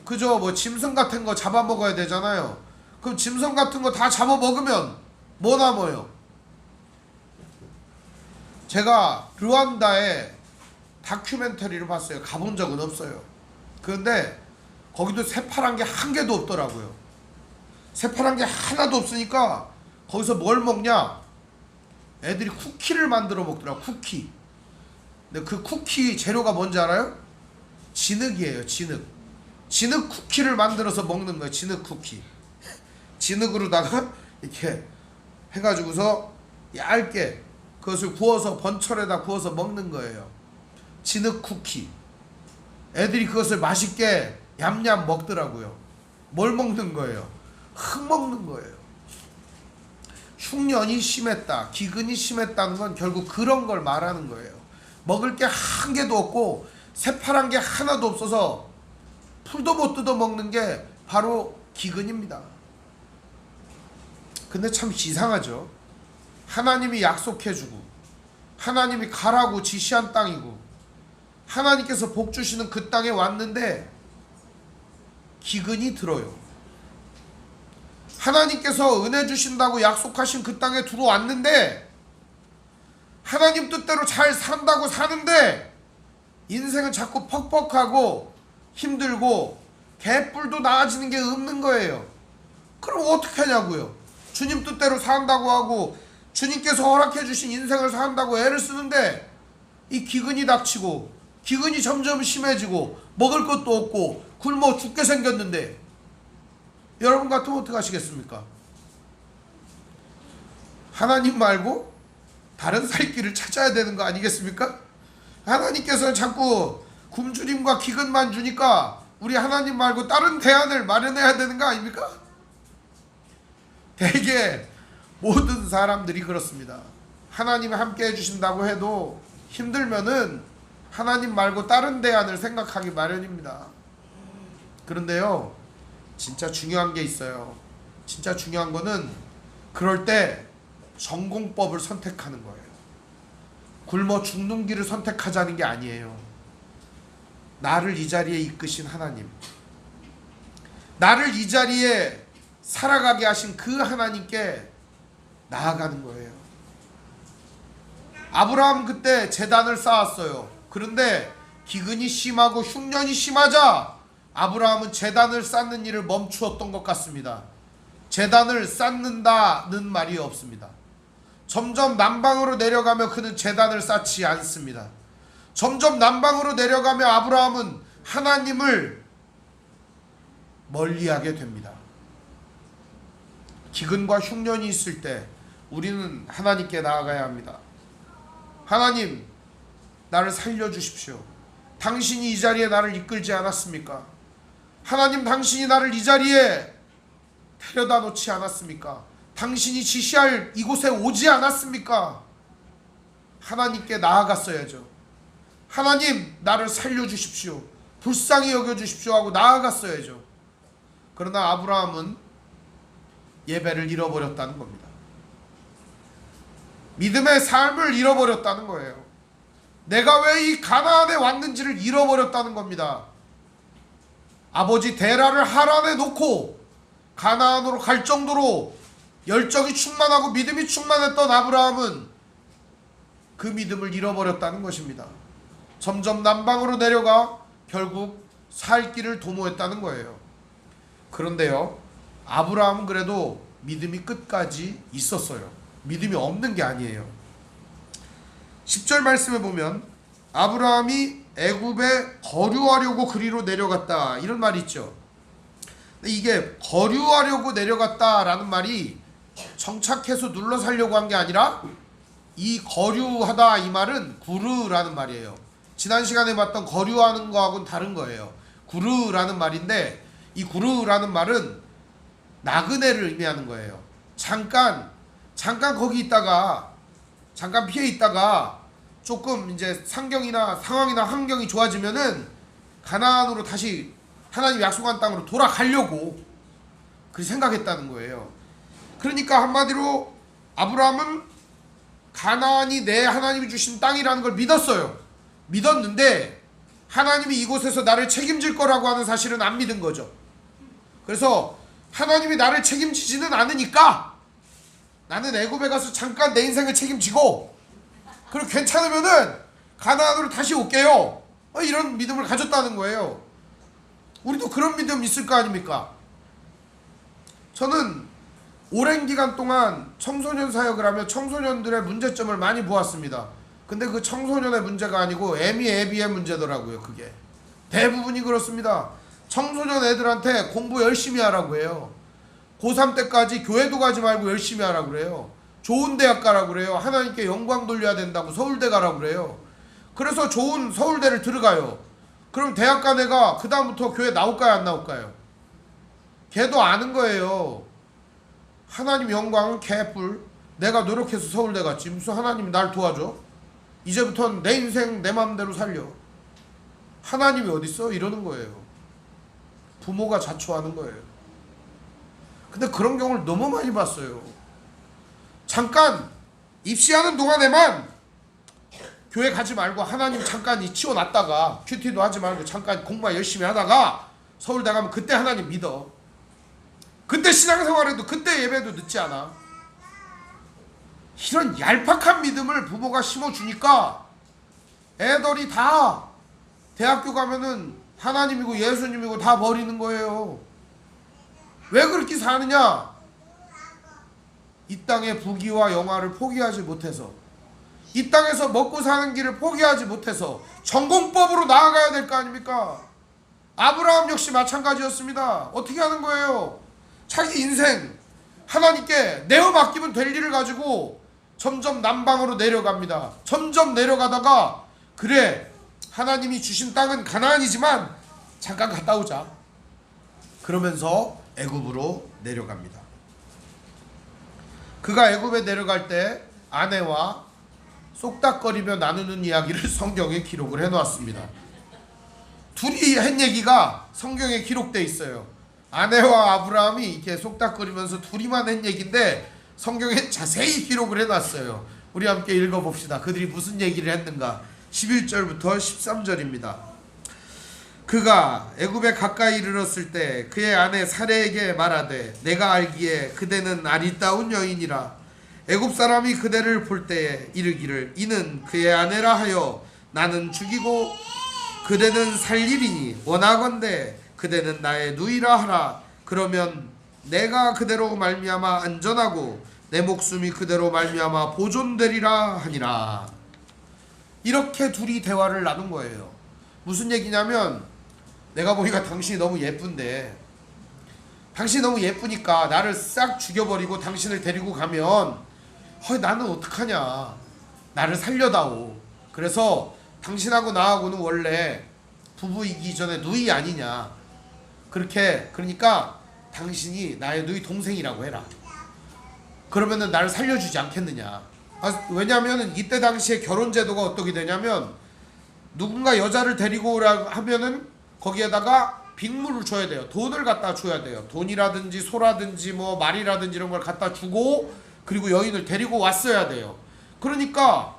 [SPEAKER 3] 그죠? 뭐 짐승 같은 거 잡아 먹어야 되잖아요. 그럼 짐승 같은 거 다 잡아 먹으면 뭐 남아요? 제가 르완다에 다큐멘터리를 봤어요. 가본 적은 없어요. 그런데 거기도 새파란 게 한 개도 없더라고요. 새파란 게 하나도 없으니까 거기서 뭘 먹냐? 애들이 쿠키를 만들어 먹더라고. 쿠키. 근데 그 쿠키 재료가 뭔지 알아요? 진흙이에요. 진흙 쿠키를 만들어서 먹는 거예요. 진흙 쿠키. 진흙으로다가 이렇게 해가지고서 얇게 그것을 구워서 번철에다 구워서 먹는 거예요. 진흙 쿠키. 애들이 그것을 맛있게 얌얌 먹더라고요. 뭘 먹는 거예요? 흙 먹는 거예요. 흉년이 심했다, 기근이 심했다는 건 결국 그런 걸 말하는 거예요. 먹을 게 한 개도 없고 새파란 게 하나도 없어서 풀도 못 뜯어 먹는 게 바로 기근입니다. 근데 참 이상하죠. 하나님이 약속해주고 하나님이 가라고 지시한 땅이고 하나님께서 복 주시는 그 땅에 왔는데 기근이 들어요. 하나님께서 은혜 주신다고 약속하신 그 땅에 들어왔는데 하나님 뜻대로 잘 산다고 사는데 인생은 자꾸 퍽퍽하고 힘들고 개뿔도 나아지는 게 없는 거예요. 그럼 어떻게 하냐고요. 주님 뜻대로 산다고 하고 주님께서 허락해 주신 인생을 산다고 애를 쓰는데 이 기근이 닥치고 기근이 점점 심해지고 먹을 것도 없고 굶어 죽게 생겼는데 여러분 같으면 어떻게 하시겠습니까? 하나님 말고 다른 살 길을 찾아야 되는 거 아니겠습니까? 하나님께서는 자꾸 굶주림과 기근만 주니까 우리 하나님 말고 다른 대안을 마련해야 되는 거 아닙니까? 대개 모든 사람들이 그렇습니다. 하나님이 함께 해주신다고 해도 힘들면은 하나님 말고 다른 대안을 생각하기 마련입니다. 그런데요, 진짜 중요한 게 있어요. 진짜 중요한 거는 그럴 때 전공법을 선택하는 거예요. 굶어 죽는 길을 선택하자는 게 아니에요. 나를 이 자리에 이끄신 하나님, 나를 이 자리에 살아가게 하신 그 하나님께 나아가는 거예요. 아브라함 그때 제단을 쌓았어요. 그런데 기근이 심하고 흉년이 심하자 아브라함은 제단을 쌓는 일을 멈추었던 것 같습니다. 제단을 쌓는다는 말이 없습니다. 점점 남방으로 내려가며 그는 제단을 쌓지 않습니다. 점점 남방으로 내려가며 아브라함은 하나님을 멀리하게 됩니다. 기근과 흉년이 있을 때 우리는 하나님께 나아가야 합니다. 하나님, 나를 살려주십시오. 당신이 이 자리에 나를 이끌지 않았습니까? 하나님, 당신이 나를 이 자리에 데려다 놓지 않았습니까? 당신이 지시할 이곳에 오지 않았습니까? 하나님께 나아갔어야죠. 하나님, 나를 살려주십시오. 불쌍히 여겨주십시오 하고 나아갔어야죠. 그러나 아브라함은 예배를 잃어버렸다는 겁니다. 믿음의 삶을 잃어버렸다는 거예요. 내가 왜 이 가나안에 왔는지를 잃어버렸다는 겁니다. 아버지 데라를 하란에 놓고 가나안으로 갈 정도로 열정이 충만하고 믿음이 충만했던 아브라함은 그 믿음을 잃어버렸다는 것입니다. 점점 남방으로 내려가 결국 살 길을 도모했다는 거예요. 그런데요, 아브라함은 그래도 믿음이 끝까지 있었어요. 믿음이 없는 게 아니에요. 10절 말씀에 보면 아브라함이 애굽에 거류하려고 그리로 내려갔다, 이런 말이 있죠. 근데 이게 거류하려고 내려갔다라는 말이 정착해서 눌러 살려고 한 게 아니라 이 거류하다 이 말은 구르라는 말이에요. 지난 시간에 봤던 거류하는 거하고는 다른 거예요. 구르라는 말인데 이 구르라는 말은 나그네를 의미하는 거예요. 잠깐 거기 있다가, 잠깐 피해 있다가 조금 이제 상경이나 상황이나 환경이 좋아지면은 가나안으로 다시 하나님 약속한 땅으로 돌아가려고 그렇게 생각했다는 거예요. 그러니까 한마디로 아브라함은 가나안이 내 하나님이 주신 땅이라는 걸 믿었어요. 믿었는데 하나님이 이곳에서 나를 책임질 거라고 하는 사실은 안 믿은 거죠. 그래서 하나님이 나를 책임지지는 않으니까 나는 애굽에 가서 잠깐 내 인생을 책임지고 그리고 괜찮으면은 가나안으로 다시 올게요, 이런 믿음을 가졌다는 거예요. 우리도 그런 믿음 있을 거 아닙니까? 저는 오랜 기간 동안 청소년 사역을 하며 청소년들의 문제점을 많이 보았습니다. 근데 그 청소년의 문제가 아니고 애비의 문제더라고요. 그게 대부분이 그렇습니다. 청소년 애들한테 공부 열심히 하라고 해요. 고3 때까지 교회도 가지 말고 열심히 하라고 그래요. 좋은 대학 가라고 그래요. 하나님께 영광 돌려야 된다고 서울대 가라고 그래요. 그래서 좋은 서울대를 들어가요. 그럼 대학 간 애가 그 다음부터 교회 나올까요, 안 나올까요? 걔도 아는 거예요. 하나님 영광은 개뿔. 내가 노력해서 서울대 갔지 무슨 하나님이 날 도와줘? 이제부터는 내 인생 내 마음대로 살려. 하나님이 어딨어? 이러는 거예요. 부모가 자초하는 거예요. 근데 그런 경우를 너무 많이 봤어요. 잠깐 입시하는 동안에만 교회 가지 말고 하나님 잠깐 치워놨다가 큐티도 하지 말고 잠깐 공부만 열심히 하다가 서울대 가면 그때 하나님 믿어. 그때 신앙생활해도 그때 예배도 늦지 않아. 이런 얄팍한 믿음을 부모가 심어주니까 애들이 다 대학교 가면은 하나님이고 예수님이고 다 버리는 거예요. 왜 그렇게 사느냐? 이 땅의 부귀와 영화를 포기하지 못해서, 이 땅에서 먹고 사는 길을 포기하지 못해서 전공법으로 나아가야 될 거 아닙니까? 아브라함 역시 마찬가지였습니다. 어떻게 하는 거예요? 자기 인생 하나님께 내어 맡기면 될 일을 가지고 점점 남방으로 내려갑니다. 점점 내려가다가 그래, 하나님이 주신 땅은 가나안이지만 잠깐 갔다 오자. 그러면서 애굽으로 내려갑니다. 그가 애굽에 내려갈 때 아내와 쏙닥거리며 나누는 이야기를 성경에 기록을 해놓았습니다. 둘이 한 얘기가 성경에 기록돼 있어요. 아내와 아브라함이 이렇게 속닥거리면서 둘이만 한 얘기인데 성경에 자세히 기록을 해놨어요. 우리 함께 읽어봅시다. 그들이 무슨 얘기를 했는가. 11절부터 13절입니다. 그가 애굽에 가까이 이르렀을 때 그의 아내 사레에게 말하되 내가 알기에 그대는 아리따운 여인이라. 애굽 사람이 그대를 볼 때에 이르기를 이는 그의 아내라 하여 나는 죽이고 그대는 살리리니 원하건대 그대는 나의 누이라 하라. 그러면 내가 그대로 말미암아 안전하고 내 목숨이 그대로 말미암아 보존되리라 하니라. 이렇게 둘이 대화를 나눈 거예요. 무슨 얘기냐면 내가 보니까 당신이 너무 예쁜데 당신이 너무 예쁘니까 나를 싹 죽여버리고 당신을 데리고 가면 나는 어떡하냐. 나를 살려다오. 그래서 당신하고 나하고는 원래 부부이기 전에 누이 아니냐. 그러니까 당신이 나의 누이 동생이라고 해라. 그러면은 나를 살려주지 않겠느냐. 왜냐하면 이때 당시에 결혼 제도가 어떻게 되냐면 누군가 여자를 데리고 오라 하면은 거기에다가 빅물을 줘야 돼요. 돈을 갖다 줘야 돼요. 돈이라든지 소라든지 뭐 말이라든지 이런 걸 갖다 주고 그리고 여인을 데리고 왔어야 돼요. 그러니까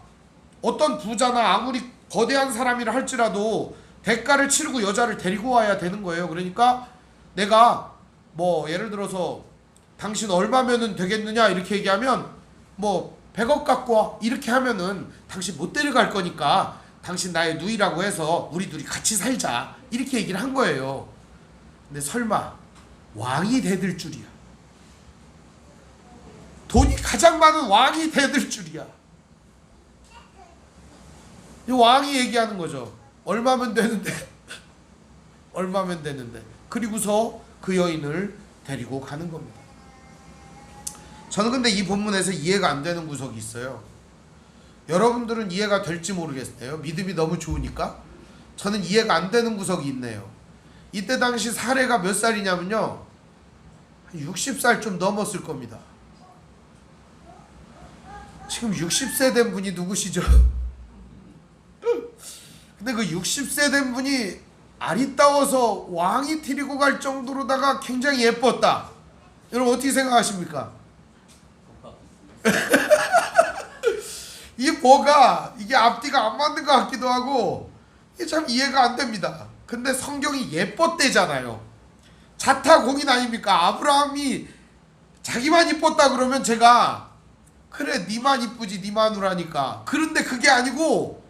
[SPEAKER 3] 어떤 부자나 아무리 거대한 사람이라 할지라도 대가를 치르고 여자를 데리고 와야 되는 거예요. 그러니까 내가 뭐 예를 들어서 당신 얼마면은 되겠느냐 이렇게 얘기하면 뭐 100억 갖고 와 이렇게 하면은 당신 못 데려갈 거니까 당신 나의 누이라고 해서 우리 둘이 같이 살자 이렇게 얘기를 한 거예요. 근데 설마 왕이 대들 줄이야. 돈이 가장 많은 왕이 대들 줄이야. 이 왕이 얘기하는 거죠. 얼마면 되는데 얼마면 되는데. 그리고서 그 여인을 데리고 가는 겁니다. 저는 근데 이 본문에서 이해가 안 되는 구석이 있어요. 여러분들은 이해가 될지 모르겠어요. 믿음이 너무 좋으니까. 저는 이해가 안 되는 구석이 있네요. 이때 당시 사례가 몇 살이냐면요, 60살 좀 넘었을 겁니다. 지금 60세 된 분이 누구시죠? 근데 그 60세 된 분이 아리따워서 왕이 데리고 갈 정도로다가 굉장히 예뻤다. 여러분 어떻게 생각하십니까? 이 뭐가 이게 앞뒤가 안 맞는 것 같기도 하고 이게 참 이해가 안 됩니다. 근데 성경이 예뻤대잖아요. 자타공인 아닙니까? 아브라함이 자기만 이뻤다 그러면 제가 그래 니만 이쁘지 니 마누라니까. 그런데 그게 아니고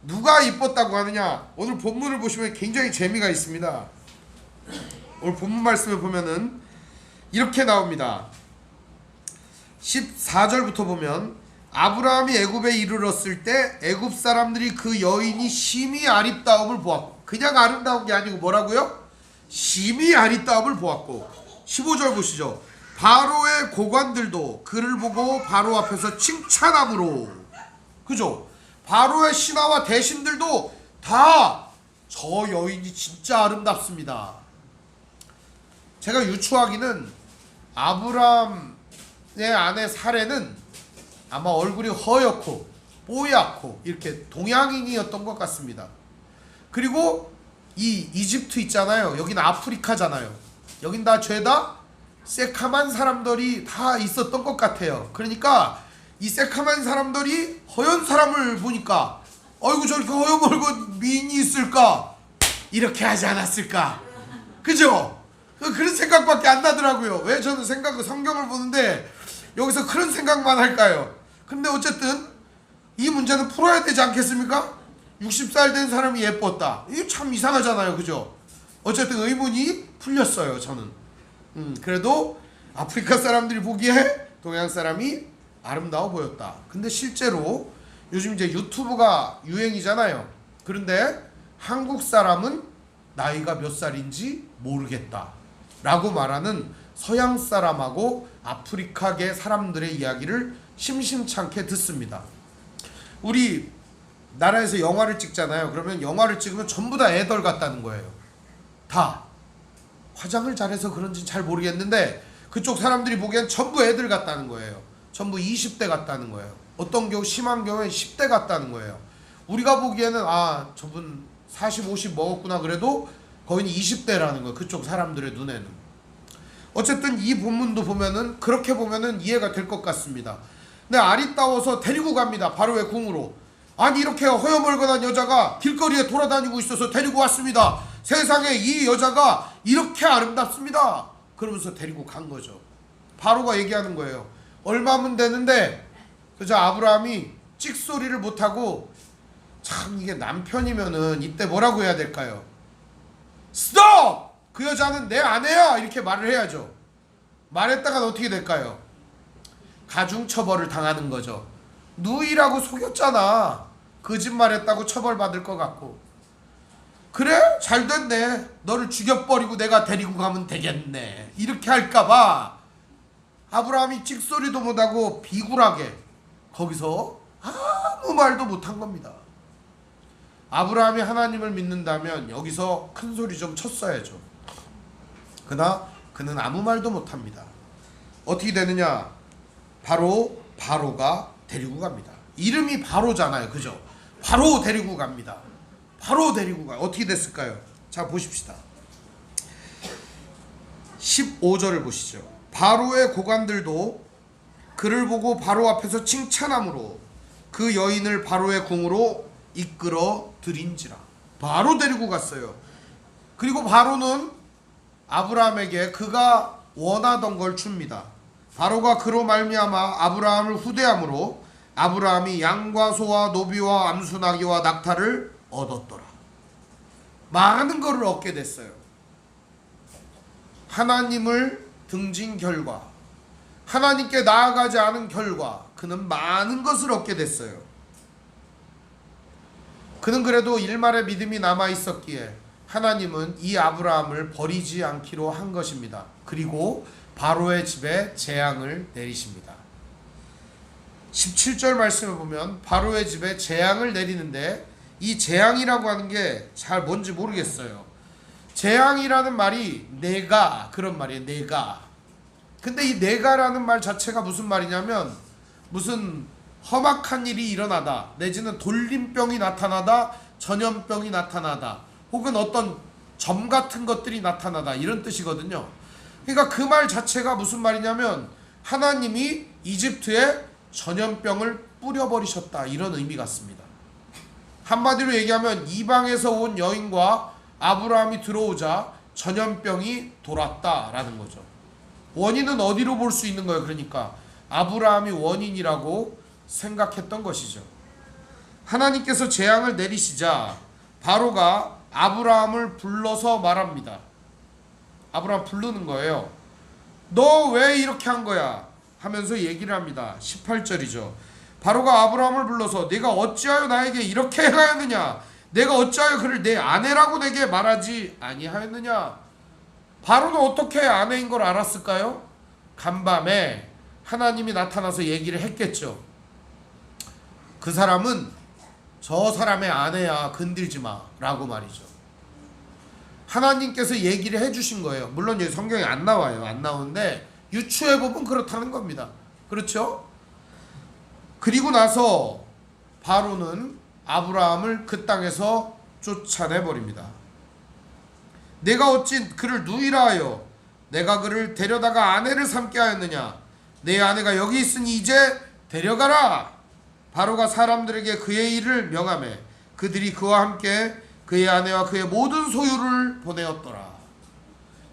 [SPEAKER 3] 누가 이뻤다고 하느냐. 오늘 본문을 보시면 굉장히 재미가 있습니다. 오늘 본문 말씀을 보면은 이렇게 나옵니다. 14절부터 보면 아브라함이 애굽에 이르렀을 때 애굽 사람들이 그 여인이 심히 아리따움을 보았고, 그냥 아름다운 게 아니고 뭐라고요? 심히 아리따움을 보았고. 15절 보시죠. 바로의 고관들도 그를 보고 바로 앞에서 칭찬함으로. 그죠? 바로의 신하와 대신들도 다 저 여인이 진짜 아름답습니다. 제가 유추하기는 아브라함의 아내 사레는 아마 얼굴이 허옇고 뽀얗고 이렇게 동양인이었던 것 같습니다. 그리고 이 이집트 있잖아요. 여기는 아프리카잖아요. 여긴 다 죄다 새카만 사람들이 다 있었던 것 같아요. 그러니까 이 새카만 사람들이 허연 사람을 보니까 어이구 저렇게 허여멀고 미인이 있을까? 이렇게 하지 않았을까? 그죠? 그런 생각밖에 안 나더라고요. 왜 저는 성경을 보는데 여기서 그런 생각만 할까요? 근데 어쨌든 이 문제는 풀어야 되지 않겠습니까? 60살 된 사람이 예뻤다. 이게 참 이상하잖아요. 그죠? 어쨌든 의문이 풀렸어요. 저는. 그래도 아프리카 사람들이 보기에 동양 사람이 아름다워 보였다. 근데 실제로 요즘 이제 유튜브가 유행이잖아요. 그런데 한국 사람은 나이가 몇 살인지 모르겠다 라고 말하는 서양 사람하고 아프리카계 사람들의 이야기를 심심찮게 듣습니다. 우리 나라에서 영화를 찍잖아요. 그러면 영화를 찍으면 전부 다 애들 같다는 거예요. 다 화장을 잘해서 그런지 잘 모르겠는데 그쪽 사람들이 보기엔 전부 애들 같다는 거예요. 전부 20대 같다는 거예요. 어떤 경우 심한 경우에 10대 같다는 거예요. 우리가 보기에는 아 저분 40, 50 먹었구나 그래도 거의 20대라는 거예요. 그쪽 사람들의 눈에는. 어쨌든 이 본문도 보면은 그렇게 보면은 이해가 될 것 같습니다. 근데 아리따워서 데리고 갑니다. 바로의 궁으로. 아니 이렇게 허여멀건한 여자가 길거리에 돌아다니고 있어서 데리고 왔습니다. 세상에 이 여자가 이렇게 아름답습니다. 그러면서 데리고 간 거죠. 바로가 얘기하는 거예요. 얼마면 되는데 그저 아브라함이 찍소리를 못하고 참 이게 남편이면은 이때 뭐라고 해야 될까요? 스톱! 그 여자는 내 아내야! 이렇게 말을 해야죠. 말했다간 어떻게 될까요? 가중처벌을 당하는 거죠. 누이라고 속였잖아. 거짓말했다고 처벌받을 것 같고. 그래? 잘됐네. 너를 죽여버리고 내가 데리고 가면 되겠네. 이렇게 할까봐 아브라함이 찍소리도 못하고 비굴하게 거기서 아무 말도 못한 겁니다. 아브라함이 하나님을 믿는다면 여기서 큰 소리 좀 쳤어야죠. 그러나 그는 아무 말도 못합니다. 어떻게 되느냐? 바로가 데리고 갑니다. 이름이 바로잖아요. 그죠? 바로 데리고 갑니다. 바로 데리고 가요. 어떻게 됐을까요? 자 보십시다. 15절을 보시죠. 바로의 고관들도 그를 보고 바로 앞에서 칭찬함으로 그 여인을 바로의 궁으로 이끌어 들인지라. 바로 데리고 갔어요. 그리고 바로는 아브라함에게 그가 원하던 걸 줍니다. 바로가 그로 말미암아 아브라함을 후대함으로 아브라함이 양과 소와 노비와 암수나귀와 낙타를 얻었더라. 많은 것을 얻게 됐어요. 하나님을 등진 결과, 하나님께 나아가지 않은 결과 그는 많은 것을 얻게 됐어요. 그는 그래도 일말의 믿음이 남아 있었기에 하나님은 이 아브라함을 버리지 않기로 한 것입니다. 그리고 바로의 집에 재앙을 내리십니다. 17절 말씀을 보면 바로의 집에 재앙을 내리는데 이 재앙이라고 하는 게 잘 뭔지 모르겠어요. 재앙이라는 말이 내가 그런 말이에요. 내가. 근데 이 내가라는 말 자체가 무슨 말이냐면 무슨 험악한 일이 일어나다 내지는 돌림병이 나타나다 전염병이 나타나다 혹은 어떤 점 같은 것들이 나타나다 이런 뜻이거든요. 그러니까 그 말 자체가 무슨 말이냐면 하나님이 이집트에 전염병을 뿌려버리셨다 이런 의미 같습니다. 한마디로 얘기하면 이방에서 온 여인과 아브라함이 들어오자 전염병이 돌았다라는 거죠. 원인은 어디로 볼 수 있는 거예요? 그러니까 아브라함이 원인이라고 생각했던 것이죠. 하나님께서 재앙을 내리시자 바로가 아브라함을 불러서 말합니다. 아브라함 부르는 거예요. 너 왜 이렇게 한 거야? 하면서 얘기를 합니다. 18절이죠. 바로가 아브라함을 불러서 네가 어찌하여 나에게 이렇게 행하였느냐? 내가 어찌하여 그를 내 아내라고 내게 말하지 아니하였느냐? 바로는 어떻게 아내인 걸 알았을까요? 간밤에 하나님이 나타나서 얘기를 했겠죠. 그 사람은 저 사람의 아내야, 건들지 마 라고 말이죠. 하나님께서 얘기를 해주신 거예요. 물론 여기 성경에 안 나와요. 안 나오는데 유추해보면 그렇다는 겁니다. 그렇죠? 그리고 나서 바로는 아브라함을 그 땅에서 쫓아내버립니다. 내가 어찌 그를 누이라 하여 내가 그를 데려다가 아내를 삼게 하였느냐? 내 아내가 여기 있으니 이제 데려가라. 바로가 사람들에게 그의 일을 명하매 그들이 그와 함께 그의 아내와 그의 모든 소유를 보내었더라.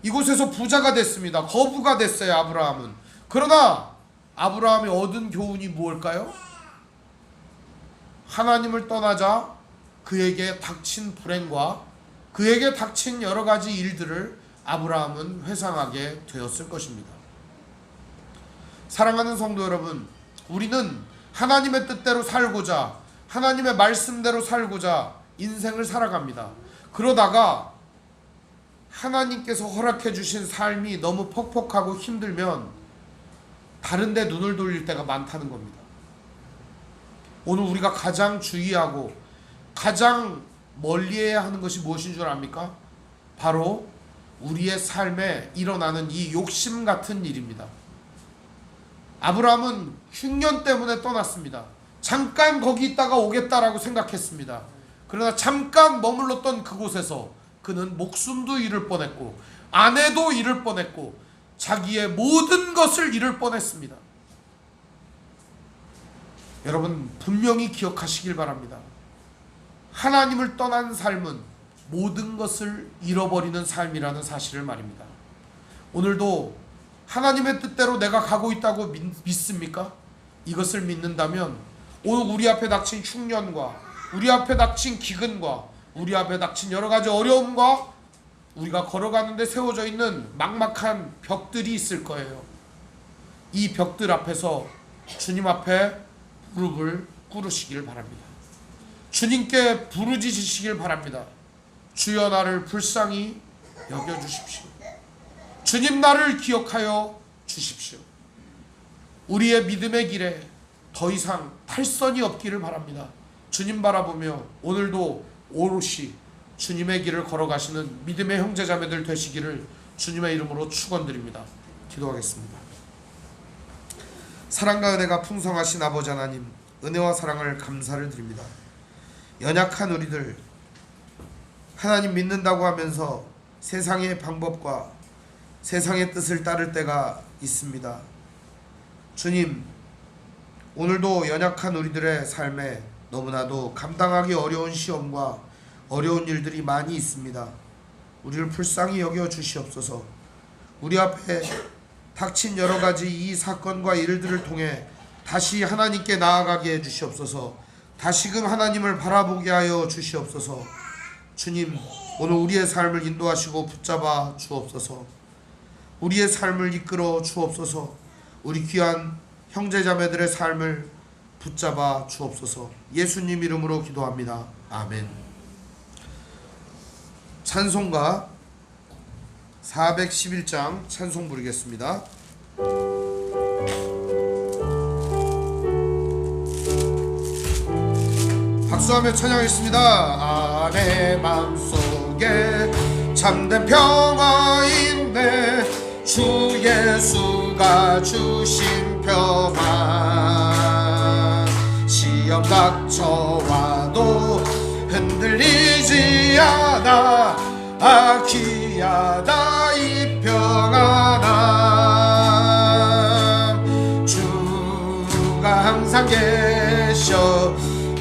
[SPEAKER 3] 이곳에서 부자가 됐습니다. 거부가 됐어요. 아브라함은. 그러나 아브라함이 얻은 교훈이 무엇일까요? 하나님을 떠나자 그에게 닥친 불행과 그에게 닥친 여러 가지 일들을 아브라함은 회상하게 되었을 것입니다. 사랑하는 성도 여러분, 우리는 하나님의 뜻대로 살고자, 하나님의 말씀대로 살고자 인생을 살아갑니다. 그러다가 하나님께서 허락해 주신 삶이 너무 퍽퍽하고 힘들면 다른 데 눈을 돌릴 때가 많다는 겁니다. 오늘 우리가 가장 주의하고 가장 멀리해야 하는 것이 무엇인 줄 압니까? 바로 우리의 삶에 일어나는 이 욕심 같은 일입니다. 아브라함은 흉년 때문에 떠났습니다. 잠깐 거기 있다가 오겠다라고 생각했습니다. 그러나 잠깐 머물렀던 그곳에서 그는 목숨도 잃을 뻔했고 아내도 잃을 뻔했고 자기의 모든 것을 잃을 뻔했습니다. 여러분 분명히 기억하시길 바랍니다. 하나님을 떠난 삶은 모든 것을 잃어버리는 삶이라는 사실을 말입니다. 오늘도 하나님의 뜻대로 내가 가고 있다고 믿습니까? 이것을 믿는다면 오늘 우리 앞에 닥친 흉년과 우리 앞에 닥친 기근과 우리 앞에 닥친 여러 가지 어려움과 우리가 걸어가는데 세워져 있는 막막한 벽들이 있을 거예요. 이 벽들 앞에서 주님 앞에 무릎을 꿇으시길 바랍니다. 주님께 부르짖으시길 바랍니다. 주여 나를 불쌍히 여겨주십시오. 주님 나를 기억하여 주십시오. 우리의 믿음의 길에 더 이상 탈선이 없기를 바랍니다. 주님 바라보며 오늘도 오롯이 주님의 길을 걸어가시는 믿음의 형제자매들 되시기를 주님의 이름으로 축원드립니다. 기도하겠습니다. 사랑과 은혜가 풍성하신 아버지 하나님, 은혜와 사랑을 감사를 드립니다. 연약한 우리들, 하나님 믿는다고 하면서 세상의 방법과 세상의 뜻을 따를 때가 있습니다. 주님, 오늘도 연약한 우리들의 삶에 너무나도 감당하기 어려운 시험과 어려운 일들이 많이 있습니다. 우리를 불쌍히 여겨 주시옵소서. 우리 앞에 닥친 여러 가지 이 사건과 일들을 통해 다시 하나님께 나아가게 해 주시옵소서. 다시금 하나님을 바라보게 하여 주시옵소서. 주님, 오늘 우리의 삶을 인도하시고 붙잡아 주옵소서. 우리의 삶을 이끌어 주옵소서. 우리 귀한 형제자매들의 삶을 붙잡아 주옵소서. 예수님 이름으로 기도합니다. 아멘. 찬송가 411장 찬송 부르겠습니다. 박수하며 찬양하겠습니다. 내 마음속에 참된 평화 있네. 주 예수가 주신 평화. 시험 닥쳐와도 흔들리지 않아. 귀하다 이 평안함. 주가 항상 계셔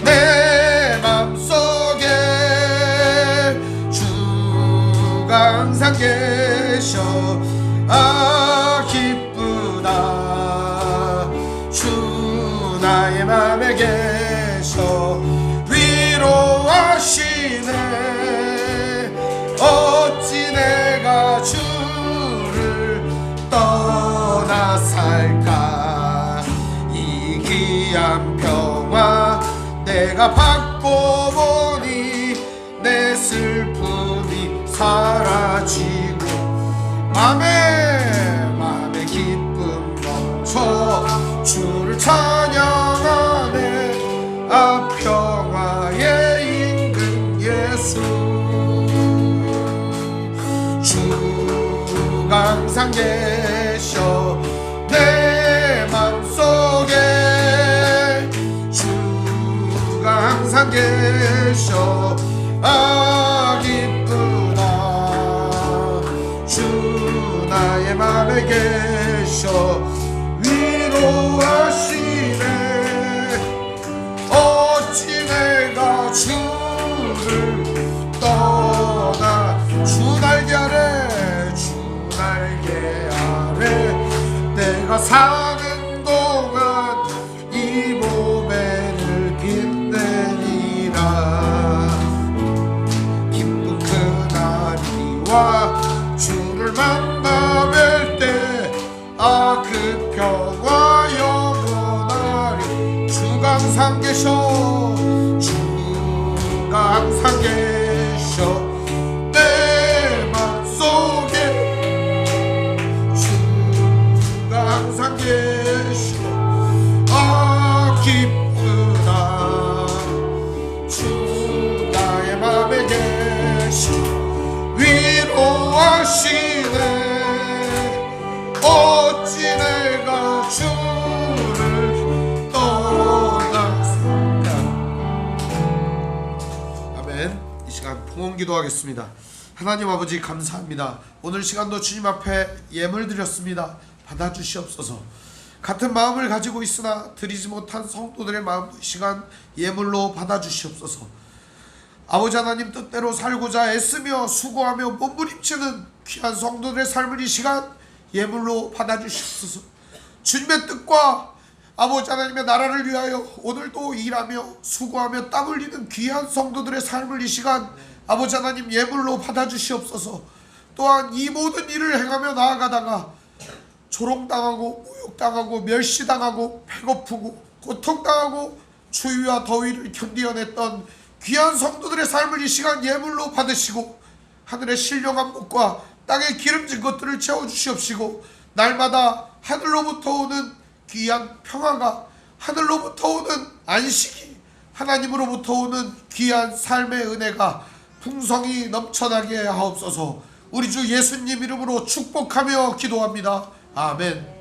[SPEAKER 3] 내 맘속에. 주가 항상 계셔 기쁘다. 주 나의 맘에 계셔 위로하시네. 어찌 내가 주를 떠나 살까. 이 귀한 평화 내가 받고 보니 내 슬픔이 사라지고 맘에 기쁨 넘쳐 주를 찬양하네. 평화의 임금 예수. 주가 항상 계셔 내 맘속에. 주가 항상 계셔 기쁘다. 주 나의 맘에 계셔 위로하시네. 어찌 내가 주를 떠나. 주 날개 아래 내가 사는 동안 이 몸에를 빛내리라. 기쁜 그날이와 주를 만나 뵐 때 그 평화 영원하리. 주가 항상 계셔. 주가 항상 계셔 내 맘속에. 주가 항상 계셔 기쁘다. 주 나의 맘에 계셔 위로하시네. 어찌 내가 주 봉헌 기도하겠습니다. 하나님 아버지 감사합니다. 오늘 시간도 주님 앞에 예물 드렸습니다. 받아주시옵소서. 같은 마음을 가지고 있으나 드리지 못한 성도들의 마음도 이 시간 예물로 받아주시옵소서. 아버지 하나님 뜻대로 살고자 애쓰며 수고하며 몸부림치는 귀한 성도들의 삶을 이 시간 예물로 받아주시옵소서. 주님의 뜻과 아버지 하나님의 나라를 위하여 오늘도 일하며 수고하며 땀 흘리는 귀한 성도들의 삶을 이 시간 아버지 하나님 예물로 받아주시옵소서. 또한 이 모든 일을 행하며 나아가다가 조롱당하고 모욕당하고 멸시당하고 배고프고 고통당하고 추위와 더위를 견디어냈던 귀한 성도들의 삶을 이 시간 예물로 받으시고 하늘의 신령한 복과 땅의 기름진 것들을 채워주시옵시고 날마다 하늘로부터 오는 귀한 평화가 하늘로부터 오는 안식이 하나님으로부터 오는 귀한 삶의 은혜가 풍성이 넘쳐나게 하옵소서. 우리 주 예수님 이름으로 축복하며 기도합니다. 아멘.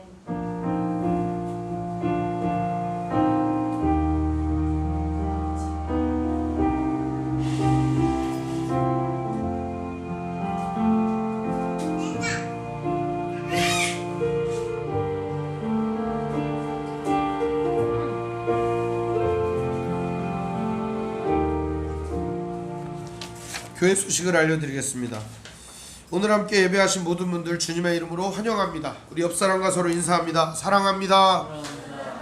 [SPEAKER 3] 교회 소식을 알려드리겠습니다. 오늘 함께 예배하신 모든 분들 주님의 이름으로 환영합니다. 우리 옆사람과 서로 인사합니다. 사랑합니다.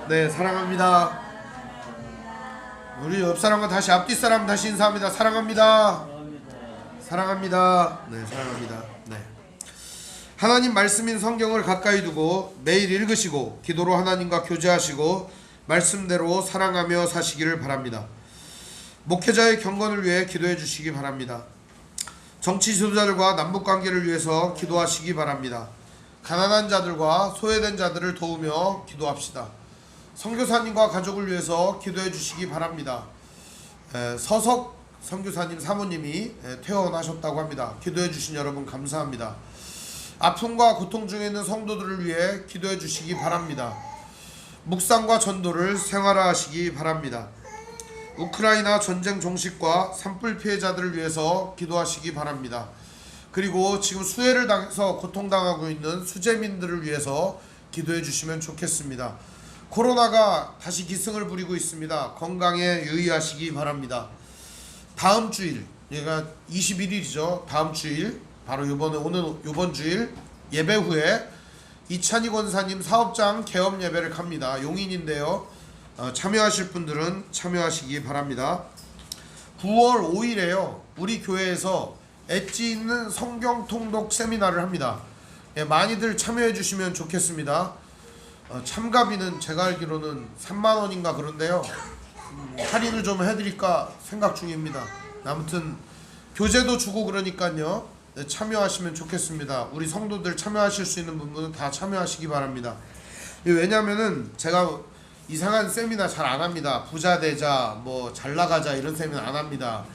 [SPEAKER 3] 네, 사랑합니다. 우리 옆사람과 다시 앞뒤 사람 다시 인사합니다. 사랑합니다. 사랑합니다. 네, 사랑합니다. 네. 하나님 말씀인 성경을 가까이 두고 매일 읽으시고 기도로 하나님과 교제하시고 말씀대로 사랑하며 사시기를 바랍니다. 목회자의 경건을 위해 기도해 주시기 바랍니다. 정치 지도자들과 남북관계를 위해서 기도하시기 바랍니다. 가난한 자들과 소외된 자들을 도우며 기도합시다. 선교사님과 가족을 위해서 기도해 주시기 바랍니다. 서석 선교사님 사모님이 퇴원하셨다고 합니다. 기도해 주신 여러분 감사합니다. 아픔과 고통 중에 있는 성도들을 위해 기도해 주시기 바랍니다. 묵상과 전도를 생활화하시기 바랍니다. 우크라이나 전쟁 종식과 산불 피해자들을 위해서 기도하시기 바랍니다. 그리고 지금 수해를 당해서 고통당하고 있는 수재민들을 위해서 기도해 주시면 좋겠습니다. 코로나가 다시 기승을 부리고 있습니다. 건강에 유의하시기 바랍니다. 다음 주일, 얘가 21일이죠. 다음 주일, 바로 요번 주일 예배 후에 이찬희 권사님 사업장 개업 예배를 갑니다. 용인인데요. 참여하실 분들은 참여하시기 바랍니다. 9월 5일에요. 우리 교회에서 엣지 있는 성경 통독 세미나를 합니다. 많이들 참여해 주시면 좋겠습니다. 참가비는 제가 알기로는 3만원인가 그런데요. 할인을 좀 해드릴까 생각 중입니다. 아무튼 교재도 주고 그러니까요. 참여하시면 좋겠습니다. 우리 성도들 참여하실 수 있는 분들은 다 참여하시기 바랍니다. 왜냐면은 제가 이상한 세미나 잘 안 합니다. 부자 되자, 뭐 잘 나가자 이런 세미나 안 합니다.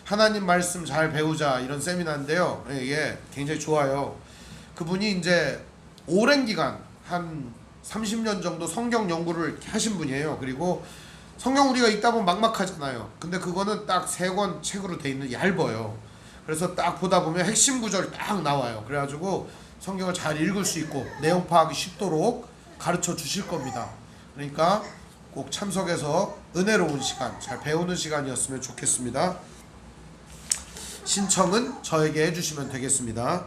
[SPEAKER 3] 하나님 말씀 잘 배우자 이런 세미나인데요. 이게 굉장히 좋아요. 그분이 이제 오랜 기간 한 30년 정도 성경 연구를 하신 분이에요. 그리고 성경 우리가 읽다 보면 막막하잖아요. 근데 그거는 딱 3권 책으로 돼 있는 얇아요. 그래서 딱 보다 보면 핵심 구절이 딱 나와요. 그래가지고 성경을 잘 읽을 수 있고 내용 파악이 쉽도록 가르쳐 주실 겁니다. 그러니까 꼭 참석해서 은혜로운 시간, 잘 배우는 시간이었으면 좋겠습니다. 신청은 저에게 해주시면 되겠습니다.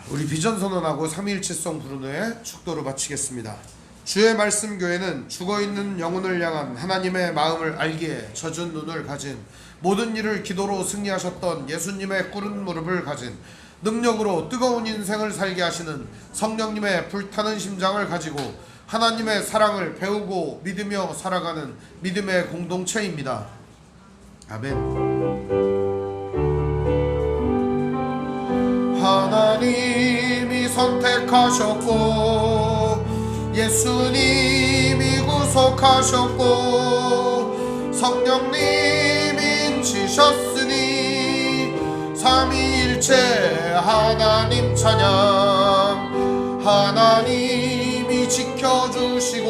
[SPEAKER 3] 우리 비전선언하고 삼위일체성 부른 후에 축도를 마치겠습니다. 주의 말씀 교회는 죽어있는 영혼을 향한 하나님의 마음을 알기에 젖은 눈을 가진 모든 일을 기도로 승리하셨던 예수님의 꿇은 무릎을 가진 능력으로 뜨거운 인생을 살게 하시는 성령님의 불타는 심장을 가지고 하나님의 사랑을 배우고 믿으며 살아가는 믿음의 공동체입니다. 아멘. 하나님이 선택하셨고 예수님이 구속하셨고 성령님이 인치셨으니 삼위일체 하나님 찬양. 하나님이 지켜주시고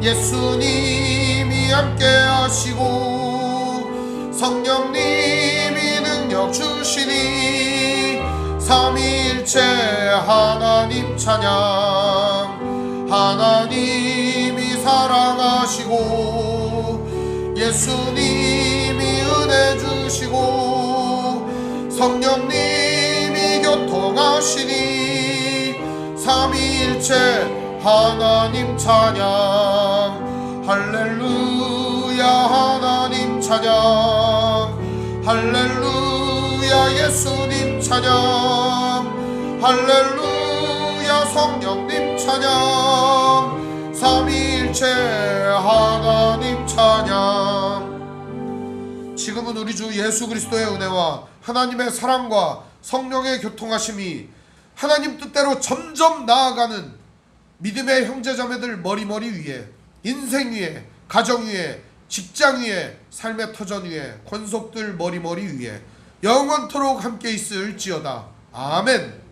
[SPEAKER 3] 예수님이 함께 하시고 성령님이 능력 주시니 삼위일체 하나님 찬양. 하나님이 사랑하시고 예수님이 은혜 주시고 성령님이 교통하시니 삼위일체 하나님 찬양. 할렐루야 하나님 찬양. 할렐루야 예수님 찬양. 할렐루야 성령님 찬양. 삼위일체 하나님 찬양. 지금은 우리 주 예수 그리스도의 은혜와 하나님의 사랑과 성령의 교통하심이 하나님 뜻대로 점점 나아가는 믿음의 형제자매들 머리머리 위에, 인생 위에, 가정 위에, 직장 위에, 삶의 터전 위에, 권속들 머리머리 위에 영원토록 함께 있을지어다. 아멘.